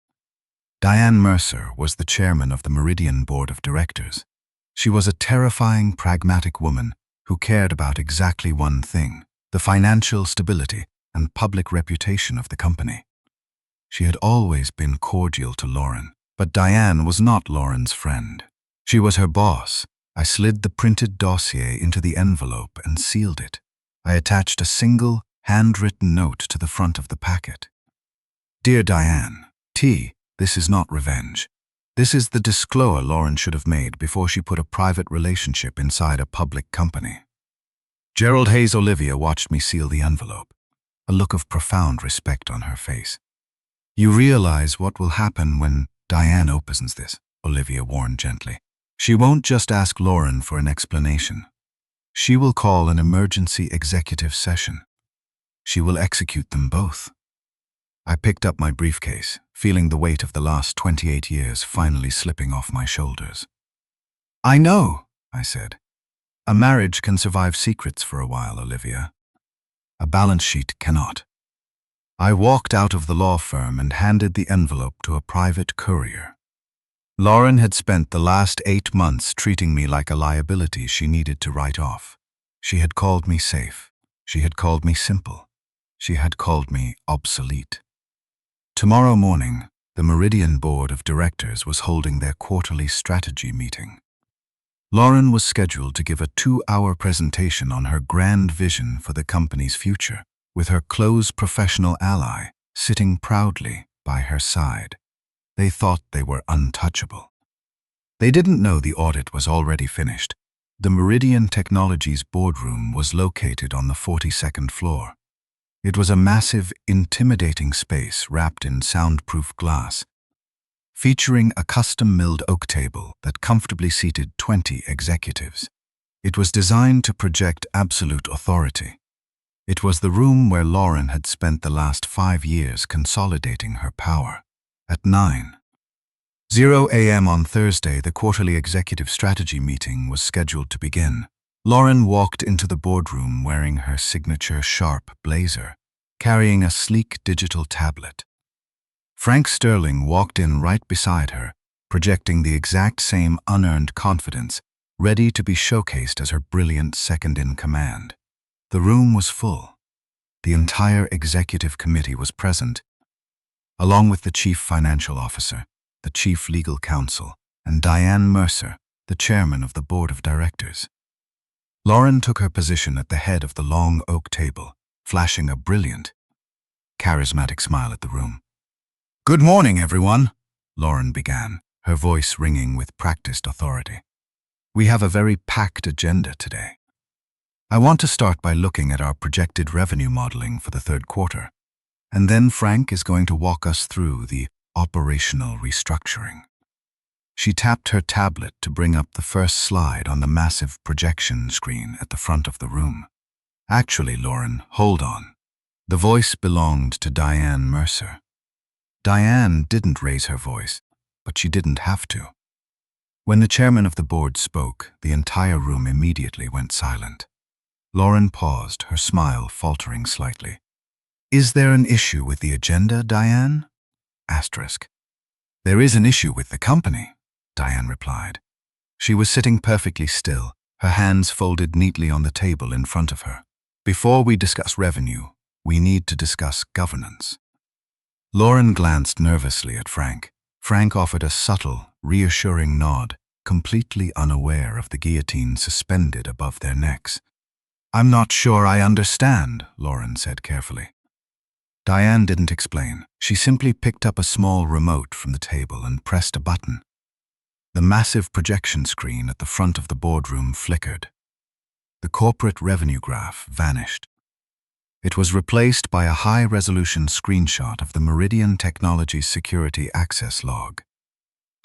Diane Mercer was the chairman of the Meridian Board of Directors. She was a terrifying, pragmatic woman who cared about exactly one thing, the financial stability and public reputation of the company. She had always been cordial to Lauren, But Diane was not Lauren's friend. She was her boss. I slid the printed dossier into the envelope and sealed it. I attached a single, handwritten note to the front of the packet. Dear Diane, this is not revenge. This is the disclosure Lauren should have made before she put a private relationship inside a public company. Gerald Hayes Olivia watched me seal the envelope, a look of profound respect on her face. You realize what will happen when Diane opens this, Olivia warned gently. She won't just ask Lauren for an explanation. She will call an emergency executive session. She will execute them both. I picked up my briefcase, feeling the weight of the last 28 years finally slipping off my shoulders. I know, I said. A marriage can survive secrets for a while, Olivia. A balance sheet cannot. I walked out of the law firm and handed the envelope to a private courier. Lauren had spent the last 8 months treating me like a liability she needed to write off. She had called me safe. She had called me simple. She had called me obsolete. Tomorrow morning, the Meridian Board of Directors was holding their quarterly strategy meeting. Lauren was scheduled to give a 2-hour presentation on her grand vision for the company's future, with her close professional ally sitting proudly by her side. They thought they were untouchable. They didn't know the audit was already finished. The Meridian Technologies boardroom was located on the 42nd floor. It was a massive, intimidating space wrapped in soundproof glass, featuring a custom-milled oak table that comfortably seated 20 executives. It was designed to project absolute authority. It was the room where Lauren had spent the last 5 years consolidating her power. At 9:00 a.m. on Thursday, the quarterly executive strategy meeting was scheduled to begin. Lauren walked into the boardroom wearing her signature sharp blazer, carrying a sleek digital tablet. Frank Sterling walked in right beside her, projecting the exact same unearned confidence, ready to be showcased as her brilliant second-in-command. The room was full. The entire executive committee was present, along with the chief financial officer, the chief legal counsel, and Diane Mercer, the chairman of the board of directors. Lauren took her position at the head of the long oak table, flashing a brilliant, charismatic smile at the room. Good morning, everyone, Lauren began, her voice ringing with practiced authority. We have a very packed agenda today. I want to start by looking at our projected revenue modeling for the third quarter, and then Frank is going to walk us through the operational restructuring. She tapped her tablet to bring up the first slide on the massive projection screen at the front of the room. Actually, Lauren, hold on. The voice belonged to Diane Mercer. Diane didn't raise her voice, but she didn't have to. When the chairman of the board spoke, the entire room immediately went silent. Lauren paused, her smile faltering slightly. Is there an issue with the agenda, Diane? Asterisk. There is an issue with the company, Diane replied. She was sitting perfectly still, her hands folded neatly on the table in front of her. Before we discuss revenue, we need to discuss governance. Lauren glanced nervously at Frank. Frank offered a subtle, reassuring nod, completely unaware of the guillotine suspended above their necks. I'm not sure I understand, Lauren said carefully. Diane didn't explain. She simply picked up a small remote from the table and pressed a button. The massive projection screen at the front of the boardroom flickered. The corporate revenue graph vanished. It was replaced by a high-resolution screenshot of the Meridian Technologies security access log.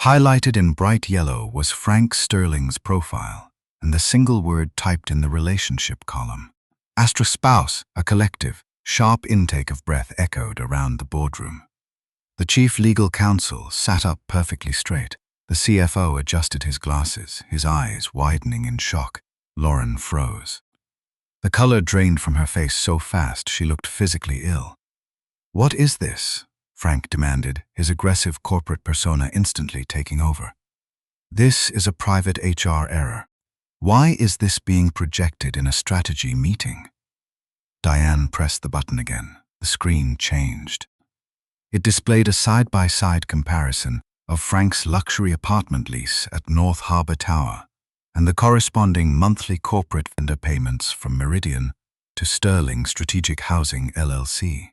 Highlighted in bright yellow was Frank Sterling's profile and the single word typed in the relationship column. Spouse, a collective, sharp intake of breath echoed around the boardroom. The chief legal counsel sat up perfectly straight. The CFO adjusted his glasses, his eyes widening in shock. Lauren froze. The color drained from her face so fast she looked physically ill. What is this? Frank demanded, his aggressive corporate persona instantly taking over. This is a private HR error. Why is this being projected in a strategy meeting? Diane pressed the button again. The screen changed. It displayed a side-by-side comparison of Frank's luxury apartment lease at North Harbor Tower and the corresponding monthly corporate vendor payments from Meridian to Sterling Strategic Housing LLC.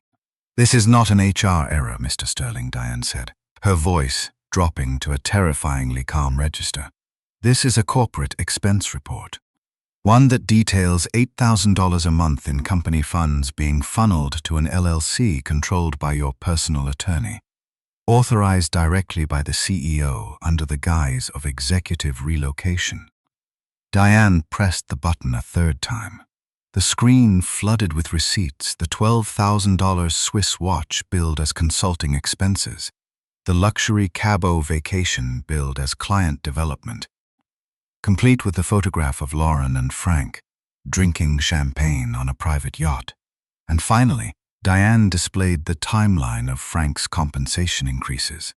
"This is not an HR error, Mr. Sterling," Diane said, her voice dropping to a terrifyingly calm register. "This is a corporate expense report. One that details $8,000 a month in company funds being funneled to an LLC controlled by your personal attorney, authorized directly by the CEO under the guise of executive relocation." Diane pressed the button a third time. The screen flooded with receipts, the $12,000 Swiss watch billed as consulting expenses, the luxury Cabo vacation billed as client development, complete with the photograph of Lauren and Frank drinking champagne on a private yacht. And finally, Diane displayed the timeline of Frank's compensation increases,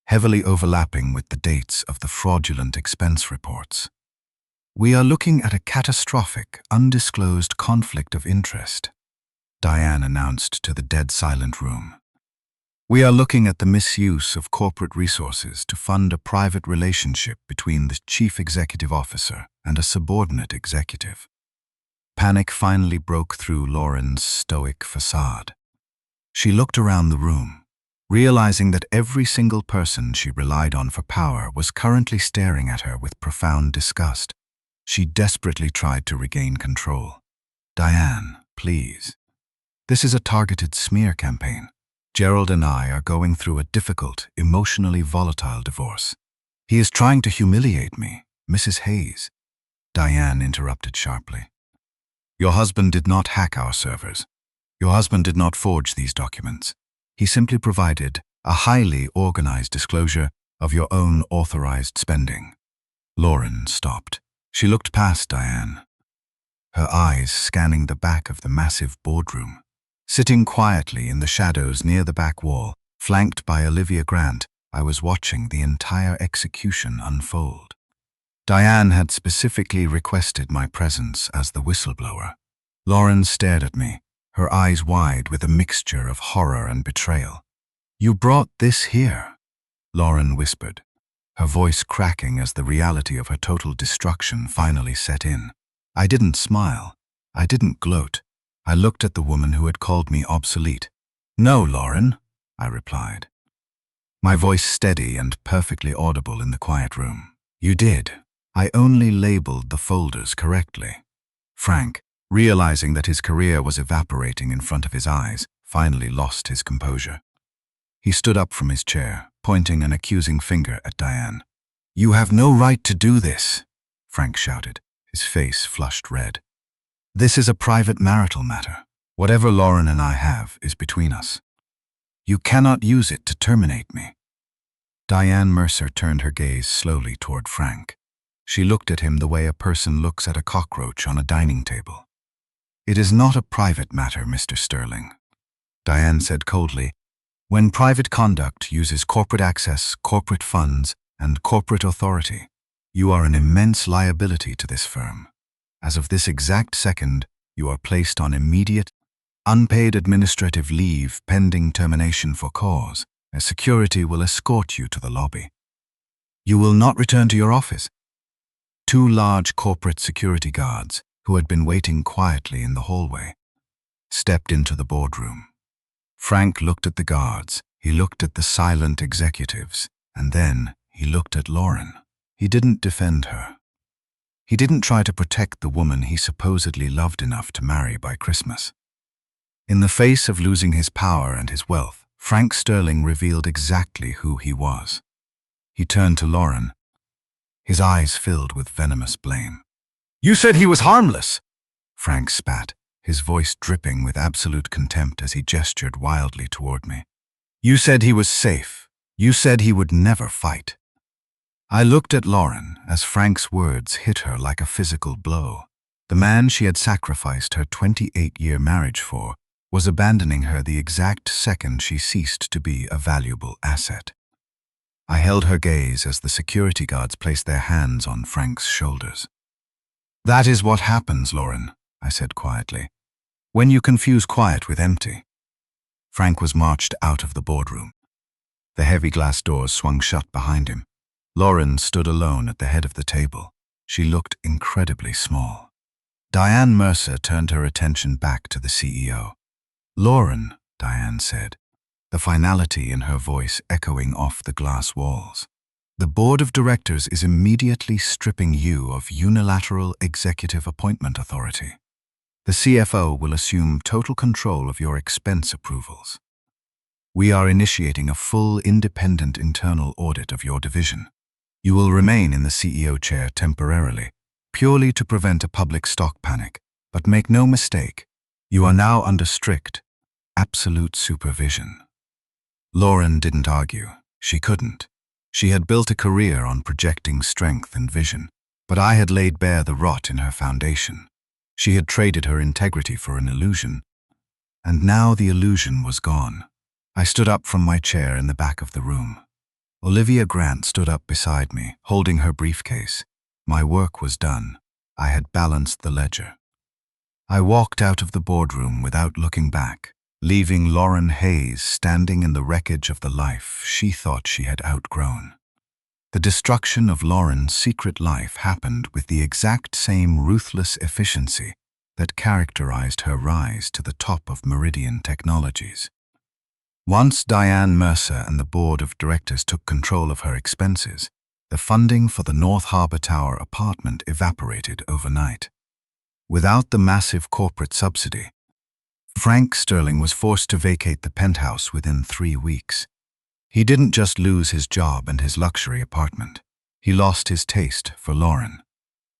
heavily overlapping with the dates of the fraudulent expense reports. "We are looking at a catastrophic, undisclosed conflict of interest," Diane announced to the dead-silent room. "We are looking at the misuse of corporate resources to fund a private relationship between the chief executive officer and a subordinate executive." Panic finally broke through Lauren's stoic facade. She looked around the room, realizing that every single person she relied on for power was currently staring at her with profound disgust. She desperately tried to regain control. "Diane, please. This is a targeted smear campaign. Gerald and I are going through a difficult, emotionally volatile divorce. He is trying to humiliate me, Mrs. Hayes." Diane interrupted sharply. "Your husband did not hack our servers. Your husband did not forge these documents. He simply provided a highly organized disclosure of your own authorized spending." Lauren stopped. She looked past Diane, her eyes scanning the back of the massive boardroom. Sitting quietly in the shadows near the back wall, flanked by Olivia Grant, I was watching the entire execution unfold. Diane had specifically requested my presence as the whistleblower. Lauren stared at me, her eyes wide with a mixture of horror and betrayal. "You brought this here," Lauren whispered, her voice cracking as the reality of her total destruction finally set in. I didn't smile. I didn't gloat. I looked at the woman who had called me obsolete. "No, Lauren," I replied, my voice steady and perfectly audible in the quiet room. "You did. I only labeled the folders correctly." Frank, realizing that his career was evaporating in front of his eyes, finally lost his composure. He stood up from his chair, pointing an accusing finger at Diane. "You have no right to do this," Frank shouted, his face flushed red. "This is a private marital matter. Whatever Lauren and I have is between us. You cannot use it to terminate me." Diane Mercer turned her gaze slowly toward Frank. She looked at him the way a person looks at a cockroach on a dining table. "It is not a private matter, Mr. Sterling," Diane said coldly. "When private conduct uses corporate access, corporate funds, and corporate authority, you are an immense liability to this firm. As of this exact second, you are placed on immediate, unpaid administrative leave pending termination for cause, as security will escort you to the lobby. You will not return to your office." Two large corporate security guards, who had been waiting quietly in the hallway, stepped into the boardroom. Frank looked at the guards, he looked at the silent executives, and then he looked at Lauren. He didn't defend her. He didn't try to protect the woman he supposedly loved enough to marry by Christmas. In the face of losing his power and his wealth, Frank Sterling revealed exactly who he was. He turned to Lauren, his eyes filled with venomous blame. "You said he was harmless!" Frank spat, his voice dripping with absolute contempt as he gestured wildly toward me. "You said he was safe. You said he would never fight." I looked at Lauren as Frank's words hit her like a physical blow. The man she had sacrificed her 28-year marriage for was abandoning her the exact second she ceased to be a valuable asset. I held her gaze as the security guards placed their hands on Frank's shoulders. "That is what happens, Lauren," I said quietly, "when you confuse quiet with empty." Frank was marched out of the boardroom. The heavy glass doors swung shut behind him. Lauren stood alone at the head of the table. She looked incredibly small. Diane Mercer turned her attention back to the CEO. "Lauren," Diane said, the finality in her voice echoing off the glass walls. "The board of directors is immediately stripping you of unilateral executive appointment authority. The CFO will assume total control of your expense approvals. We are initiating a full independent internal audit of your division. You will remain in the CEO chair temporarily, purely to prevent a public stock panic. But make no mistake, you are now under strict, absolute supervision." Lauren didn't argue. She couldn't. She had built a career on projecting strength and vision, but I had laid bare the rot in her foundation. She had traded her integrity for an illusion, and now the illusion was gone. I stood up from my chair in the back of the room. Olivia Grant stood up beside me, holding her briefcase. My work was done. I had balanced the ledger. I walked out of the boardroom without looking back, leaving Lauren Hayes standing in the wreckage of the life she thought she had outgrown. The destruction of Lauren's secret life happened with the exact same ruthless efficiency that characterized her rise to the top of Meridian Technologies. Once Diane Mercer and the board of directors took control of her expenses, the funding for the North Harbor Tower apartment evaporated overnight. Without the massive corporate subsidy, Frank Sterling was forced to vacate the penthouse within 3 weeks. He didn't just lose his job and his luxury apartment. He lost his taste for Lauren.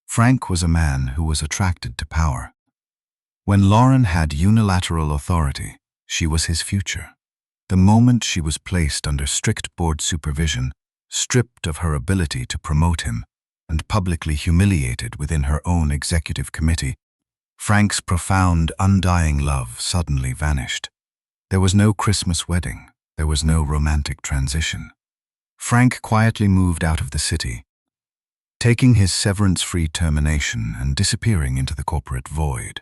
Frank was a man who was attracted to power. When Lauren had unilateral authority, she was his future. The moment she was placed under strict board supervision, stripped of her ability to promote him, and publicly humiliated within her own executive committee, Frank's profound, undying love suddenly vanished. There was no Christmas wedding. There was no romantic transition. Frank quietly moved out of the city, taking his severance-free termination and disappearing into the corporate void.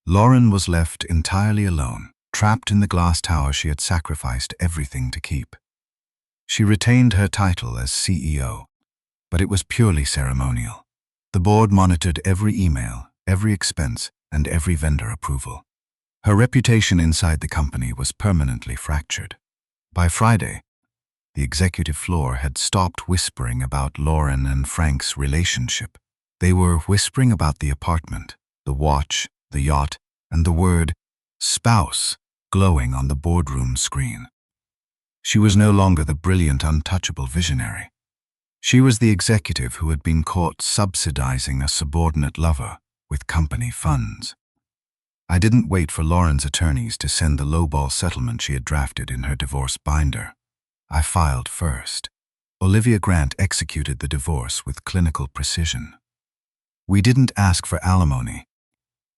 Lauren was left entirely alone, trapped in the glass tower she had sacrificed everything to keep. She retained her title as CEO, but it was purely ceremonial. The board monitored every email, every expense, and every vendor approval. Her reputation inside the company was permanently fractured. By Friday, the executive floor had stopped whispering about Lauren and Frank's relationship. They were whispering about the apartment, the watch, the yacht, and the word spouse glowing on the boardroom screen. She was no longer the brilliant, untouchable visionary. She was the executive who had been caught subsidizing a subordinate lover with company funds. I didn't wait for Lauren's attorneys to send the lowball settlement she had drafted in her divorce binder. I filed first. Olivia Grant executed the divorce with clinical precision. We didn't ask for alimony,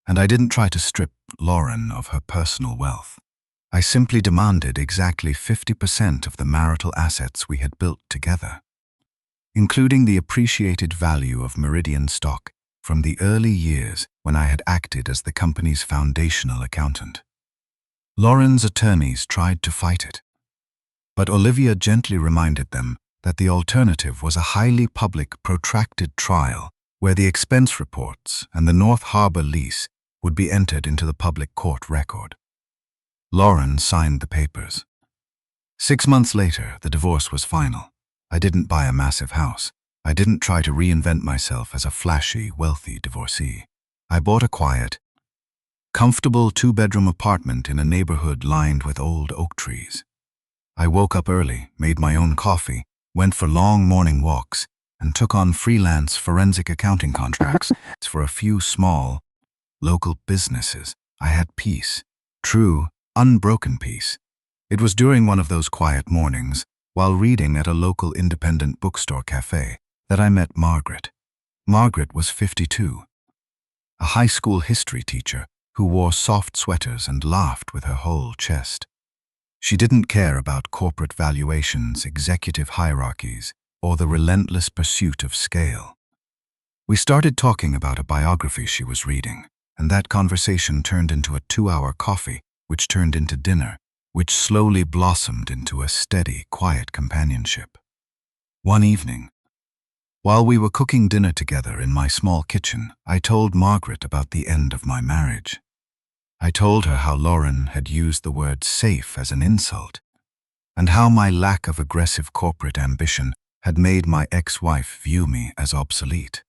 and I didn't try to strip Lauren of her personal wealth. I simply demanded exactly 50% of the marital assets we had built together, including the appreciated value of Meridian stock from the early years when I had acted as the company's foundational accountant. Lauren's attorneys tried to fight it, but Olivia gently reminded them that the alternative was a highly public, protracted trial where the expense reports and the North Harbor lease would be entered into the public court record. Lauren signed the papers. 6 months later, the divorce was final. I didn't buy a massive house. I didn't try to reinvent myself as a flashy, wealthy divorcee. I bought a quiet, comfortable 2-bedroom apartment in a neighborhood lined with old oak trees. I woke up early, made my own coffee, went for long morning walks, and took on freelance forensic accounting contracts for a few small, local businesses. I had peace. True, unbroken peace. It was during one of those quiet mornings, while reading at a local independent bookstore cafe, that I met Margaret. Margaret was 52, a high school history teacher who wore soft sweaters and laughed with her whole chest. She didn't care about corporate valuations, executive hierarchies, or the relentless pursuit of scale. We started talking about a biography she was reading, and that conversation turned into a 2-hour coffee, which turned into dinner, which slowly blossomed into a steady, quiet companionship. One evening, while we were cooking dinner together in my small kitchen, I told Margaret about the end of my marriage. I told her how Lauren had used the word safe as an insult, and how my lack of aggressive corporate ambition had made my ex-wife view me as obsolete.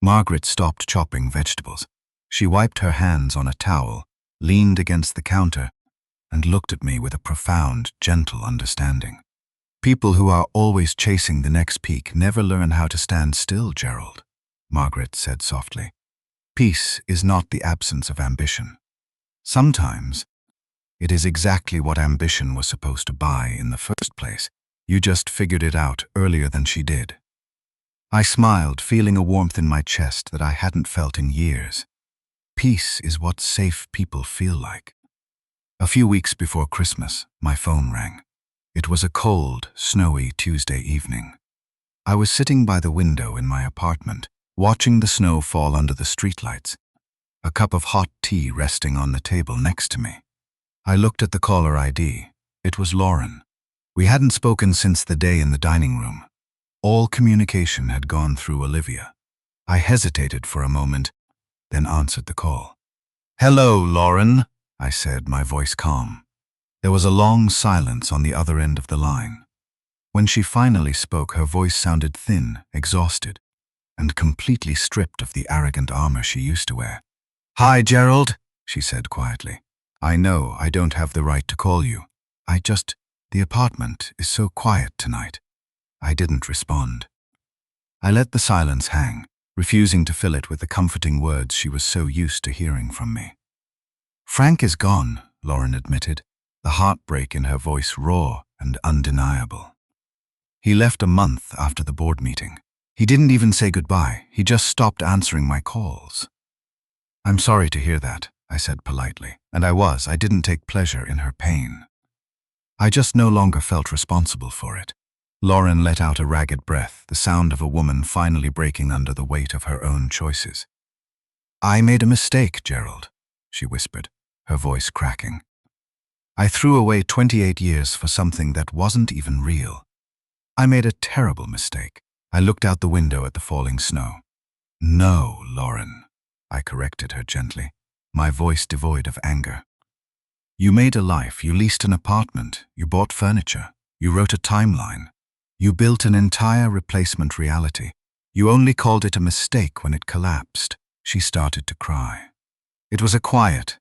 Margaret stopped chopping vegetables. She wiped her hands on a towel, leaned against the counter, and looked at me with a profound, gentle understanding. People who are always chasing the next peak never learn how to stand still, Gerald, Margaret said softly. Peace is not the absence of ambition. Sometimes, it is exactly what ambition was supposed to buy in the first place. You just figured it out earlier than she did. I smiled, feeling a warmth in my chest that I hadn't felt in years. Peace is what safe people feel like. A few weeks before Christmas, my phone rang. It was a cold, snowy Tuesday evening. I was sitting by the window in my apartment, watching the snow fall under the streetlights, a cup of hot tea resting on the table next to me. I looked at the caller ID. It was Lauren. We hadn't spoken since the day in the dining room. All communication had gone through Olivia. I hesitated for a moment, then answered the call. "Hello, Lauren," I said, my voice calm. There was a long silence on the other end of the line. When she finally spoke, her voice sounded thin, exhausted, and completely stripped of the arrogant armor she used to wear. "Hi, Gerald," she said quietly. "I know I don't have the right to call you. The apartment is so quiet tonight." I didn't respond. I let the silence hang, refusing to fill it with the comforting words she was so used to hearing from me. "Frank is gone," Lauren admitted, the heartbreak in her voice raw and undeniable. "He left a month after the board meeting. He didn't even say goodbye. He just stopped answering my calls." "I'm sorry to hear that," I said politely, and I didn't take pleasure in her pain. I just no longer felt responsible for it. Lauren let out a ragged breath, the sound of a woman finally breaking under the weight of her own choices. "I made a mistake, Gerald," she whispered, her voice cracking. "I threw away 28 years for something that wasn't even real. I made a terrible mistake." I looked out the window at the falling snow. "No, Lauren," I corrected her gently, my voice devoid of anger. "You made a life, you leased an apartment, you bought furniture, you wrote a timeline. You built an entire replacement reality. You only called it a mistake when it collapsed." She started to cry. It was a quiet,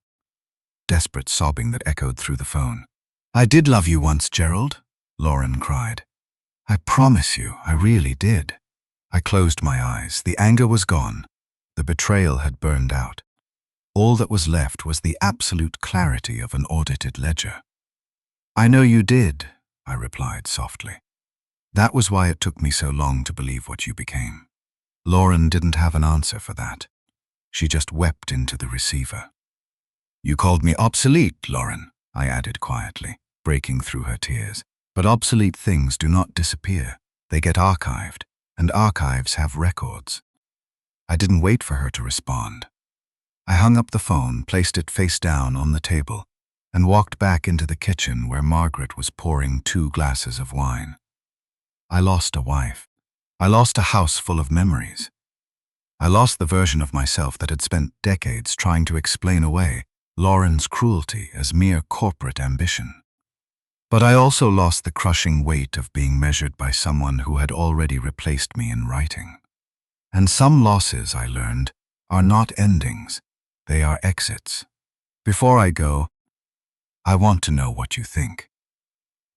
desperate sobbing that echoed through the phone. "I did love you once, Gerald," Lauren cried. "I promise you, I really did." I closed my eyes. The anger was gone. The betrayal had burned out. All that was left was the absolute clarity of an audited ledger. "I know you did," I replied softly. "That was why it took me so long to believe what you became." Lauren didn't have an answer for that. She just wept into the receiver. "You called me obsolete, Lauren," I added quietly, breaking through her tears. "But obsolete things do not disappear. They get archived, and archives have records." I didn't wait for her to respond. I hung up the phone, placed it face down on the table, and walked back into the kitchen where Margaret was pouring 2 glasses of wine. I lost a wife. I lost a house full of memories. I lost the version of myself that had spent decades trying to explain away Lauren's cruelty as mere corporate ambition. But I also lost the crushing weight of being measured by someone who had already replaced me in writing. And some losses, I learned, are not endings. They are exits. Before I go, I want to know what you think.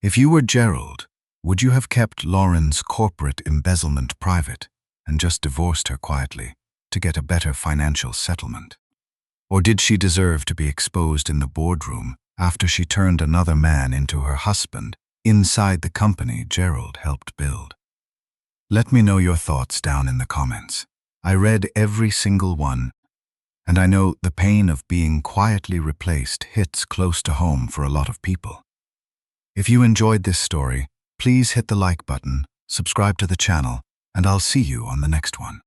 If you were Gerald, would you have kept Lauren's corporate embezzlement private and just divorced her quietly to get a better financial settlement? Or did she deserve to be exposed in the boardroom after she turned another man into her husband inside the company Gerald helped build? Let me know your thoughts down in the comments. I read every single one, and I know the pain of being quietly replaced hits close to home for a lot of people. If you enjoyed this story, please hit the like button, subscribe to the channel, and I'll see you on the next one.